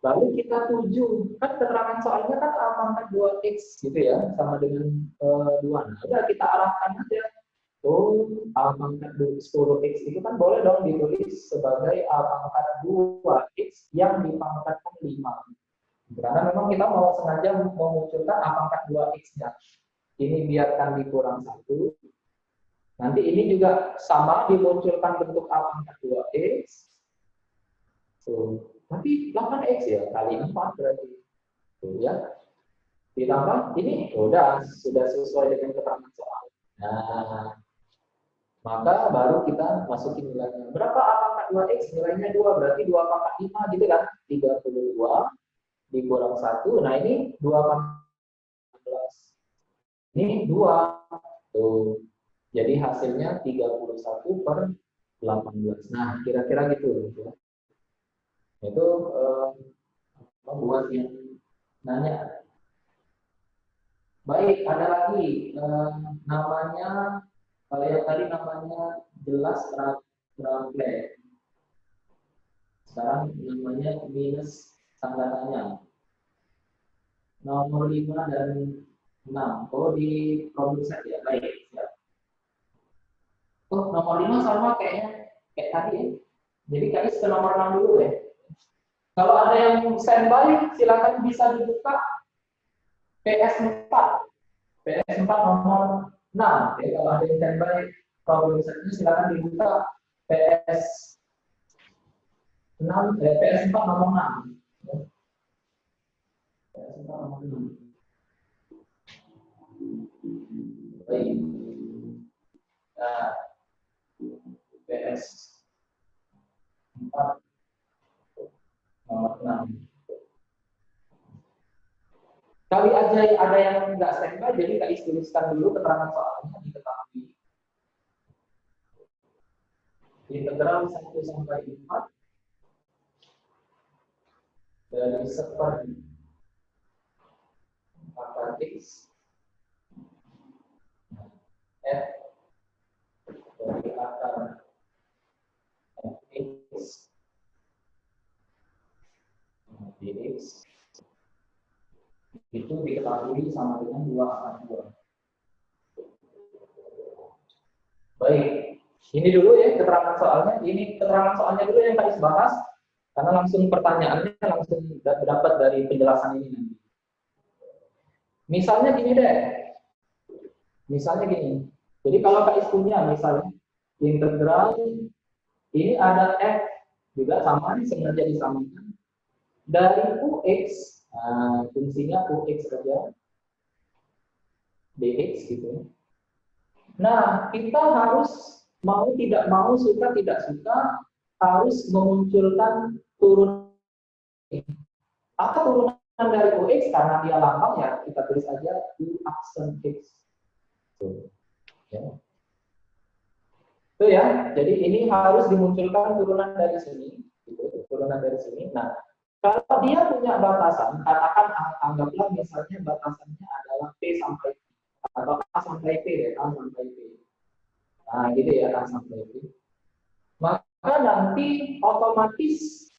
lalu kita tuju, kan keterangan soalnya kan A pangkat 2x gitu ya, sama dengan 2. Nah, udah kita arahkan aja. Oh, A pangkat 10x itu kan boleh dong ditulis sebagai A pangkat 2x yang dipangkatkan 5. Karena memang kita mau sengaja memunculkan A pangkat 2x-nya. Ini biarkan dikurang 1. Nanti ini juga sama dimunculkan bentuk A pangkat 2x. Tuh. Tapi 8x ya, kali 4 berarti. Tuh ya. Ditambah ini sudah sesuai dengan keterangan soal. Nah, maka baru kita masukin nilainya. Berapa A pangkat 2x? Nilainya 2, berarti 2 pangkat 5 gitu kan? 32 dikurang 1. Nah, ini 2 pangkat 11. Ini 2. Tuh. Jadi hasilnya 31 per 18. Nah, kira-kira gitu. Itu buat yang nanya. Baik, ada lagi namanya, kalau yang tadi namanya jelas translate. Sekarang namanya minus tanda tanya. Nomor 5 dan 6. Oh, di problem set ya. Baik, siap. Oh, nomor 5 sama kayak tadi ya. Jadi guys ke nomor 6 dulu ya. Kalau ada yang standby, silakan bisa dibuka PS4. PS4 nomor 6. Ya, kalau ada yang standby problem setnya silakan dibuka PS4 nomor 6. Ya. PS4 nomor 6. Baik. Nah, PS4 nomor 6. Kali aja ada yang nggak standby, jadi nggak tuliskan dulu keterangan soalnya, diketahui. Integral 1 sampai 4 dari seper 4x f dari akar fx dx itu diketahui sama dengan 2 akar 2. Baik, ini dulu ya keterangan soalnya. Ini keterangan soalnya dulu yang kita bahas, karena langsung pertanyaannya langsung dapat dari penjelasan ini nanti. Misalnya gini deh, misalnya gini. Jadi kalau KIS punya misalnya integral ini ada f juga sama nih, sengaja disamakan dari ux, nah, fungsinya ux saja dx gitu. Nah, kita harus mau tidak mau, suka tidak suka, harus memunculkan turunan. Apa turunan dari ux? Karena dia lambang ya, kita tulis aja u aksen x. Tuh. Ya. Tuh ya, jadi ini harus dimunculkan turunan dari sini, gitu, turunan dari sini. Nah, kalau dia punya batasan, katakan anggaplah misalnya batasannya adalah p sampai p, atau a sampai p deh, a sampai p. Nah, gitu ya, a sampai p. Maka nanti otomatis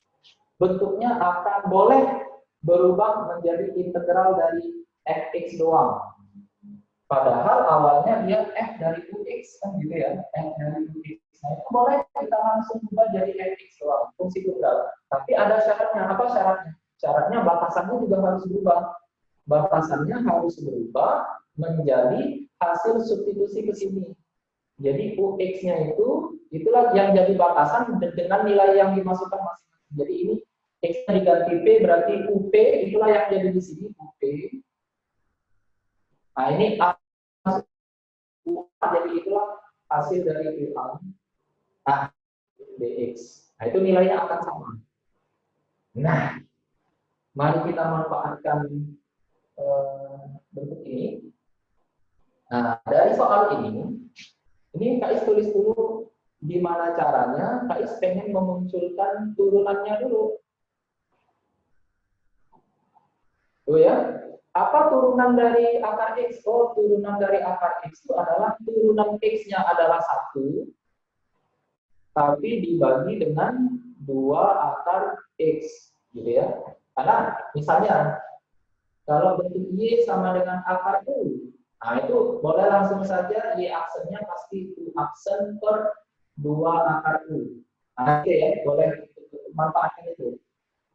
bentuknya akan boleh berubah menjadi integral dari fx doang. Padahal awalnya dia f dari ux kan gitu ya, f dari ux. Nah, itu boleh kita langsung ubah jadi fx doang, fungsi tunggal. Tapi ada syaratnya. Apa syaratnya? Syaratnya batasannya juga harus berubah. Batasannya harus berubah menjadi hasil substitusi ke sini. Jadi ux-nya itulah yang jadi batasan dengan nilai yang dimasukkan masing-masing. Jadi ini x-nya diganti p, berarti up itulah yang jadi di sini up. Nah, ini a jadi itulah hasil dari UA A dx. Nah, itu nilainya akan sama. Nah, mari kita manfaatkan bentuk ini. Nah, dari soal ini KIS tulis dulu gimana caranya KIS pengen memunculkan turunannya dulu. Tuh ya, Apa turunan dari akar X? Oh, turunan dari akar X itu adalah turunan X-nya adalah 1, tapi dibagi dengan 2 akar X, gitu ya. Karena misalnya, kalau bentuk Y sama dengan akar U, nah itu boleh langsung saja Y aksennya pasti U aksen per 2 akar U. Nah, itu ya, boleh manfaatkan itu.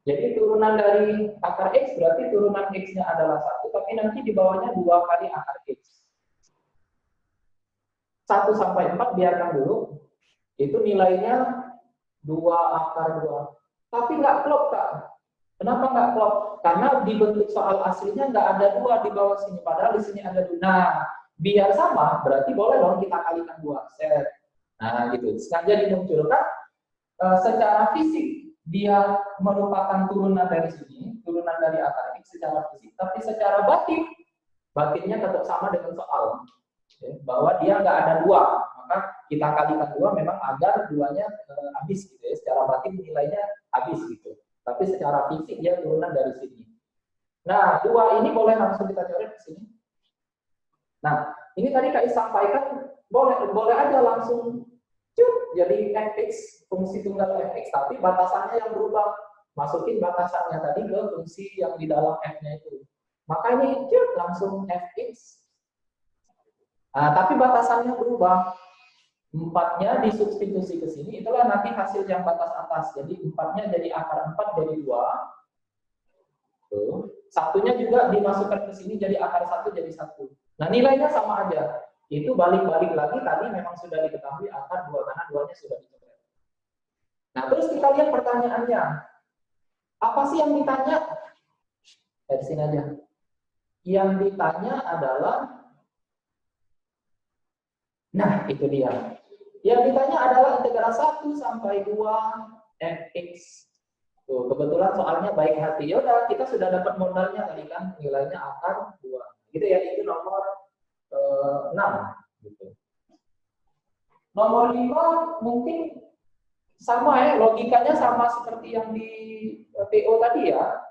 Jadi turunan dari akar X berarti turunan X-nya adalah 1, tapi nanti di bawahnya 2 kali akar X. 1 sampai 4 biarkan dulu. Itu nilainya 2 akar 2. Tapi nggak klop, Kak. Kenapa nggak klop? Karena di bentuk soal aslinya nggak ada 2 di bawah sini. Padahal di sini ada 2. Nah, biar sama, berarti boleh dong kita kalikan 2. Set. Nah, gitu. Sengaja dimunculkan secara fisik. Dia merupakan turunan dari sini, turunan dari akar X secara fisik, tapi secara batinnya tetap sama dengan soal, ya, bahwa dia nggak ada 2, maka kita kalikan 2 memang agar 2-nya habis, gitu ya, secara batin nilainya habis gitu, tapi secara fisik dia turunan dari sini. Nah, 2 ini boleh langsung kita coret di sini. Nah, ini tadi Kak Is sampaikan boleh aja langsung jadi fx, fungsi tunggal fx, tapi batasannya yang berubah. Masukin batasannya tadi ke fungsi yang di dalam f-nya itu. Makanya langsung fx. Nah, tapi batasannya berubah. 4-nya disubstitusi ke sini, itulah nanti hasil yang batas atas. Jadi 4-nya jadi akar 4 jadi 2. Tuh. 1-nya juga dimasukkan ke sini jadi akar 1 jadi 1. Nah, nilainya sama aja. Itu balik-balik lagi tadi memang sudah diketahui akar 2 karena 2-nya sudah dicoret. Nah, terus kita lihat pertanyaannya. Apa sih yang ditanya? Dari sini aja. Yang ditanya adalah, nah itu dia. Yang ditanya adalah integral 1 sampai 2 fx. Tuh, kebetulan soalnya baik hati. Ya udah, kita sudah dapat modalnya tadi kan, nilainya akar 2. Gitu ya, itu nomor 6 gitu. Nomor 5 mungkin sama ya, logikanya sama seperti yang di PO tadi ya.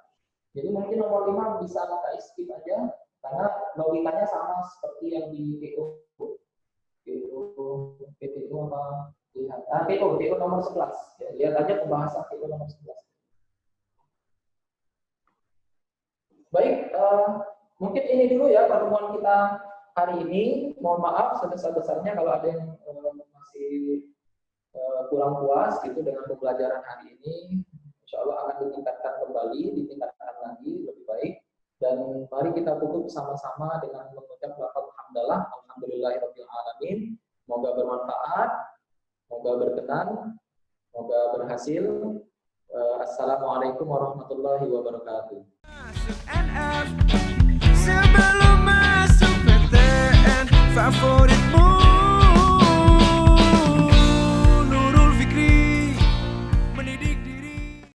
Jadi mungkin nomor 5 bisa kita skip aja karena logikanya sama seperti yang di PO. PO apa? Lihat. PO nomor 11. Ya, lihat aja pembahasan PO nomor 11. Baik, mungkin ini dulu ya pertemuan kita hari ini. Mohon maaf sebesar-besarnya kalau ada yang masih kurang puas gitu dengan pembelajaran hari ini. Insya Allah akan ditingkatkan kembali, ditingkatkan lagi lebih baik. Dan mari kita tutup sama-sama dengan mengucap lafaz hamdalah, alhamdulillahirabbil alamin. Semoga bermanfaat, semoga berkenan, semoga berhasil. Assalamualaikum warahmatullahi wabarakatuh.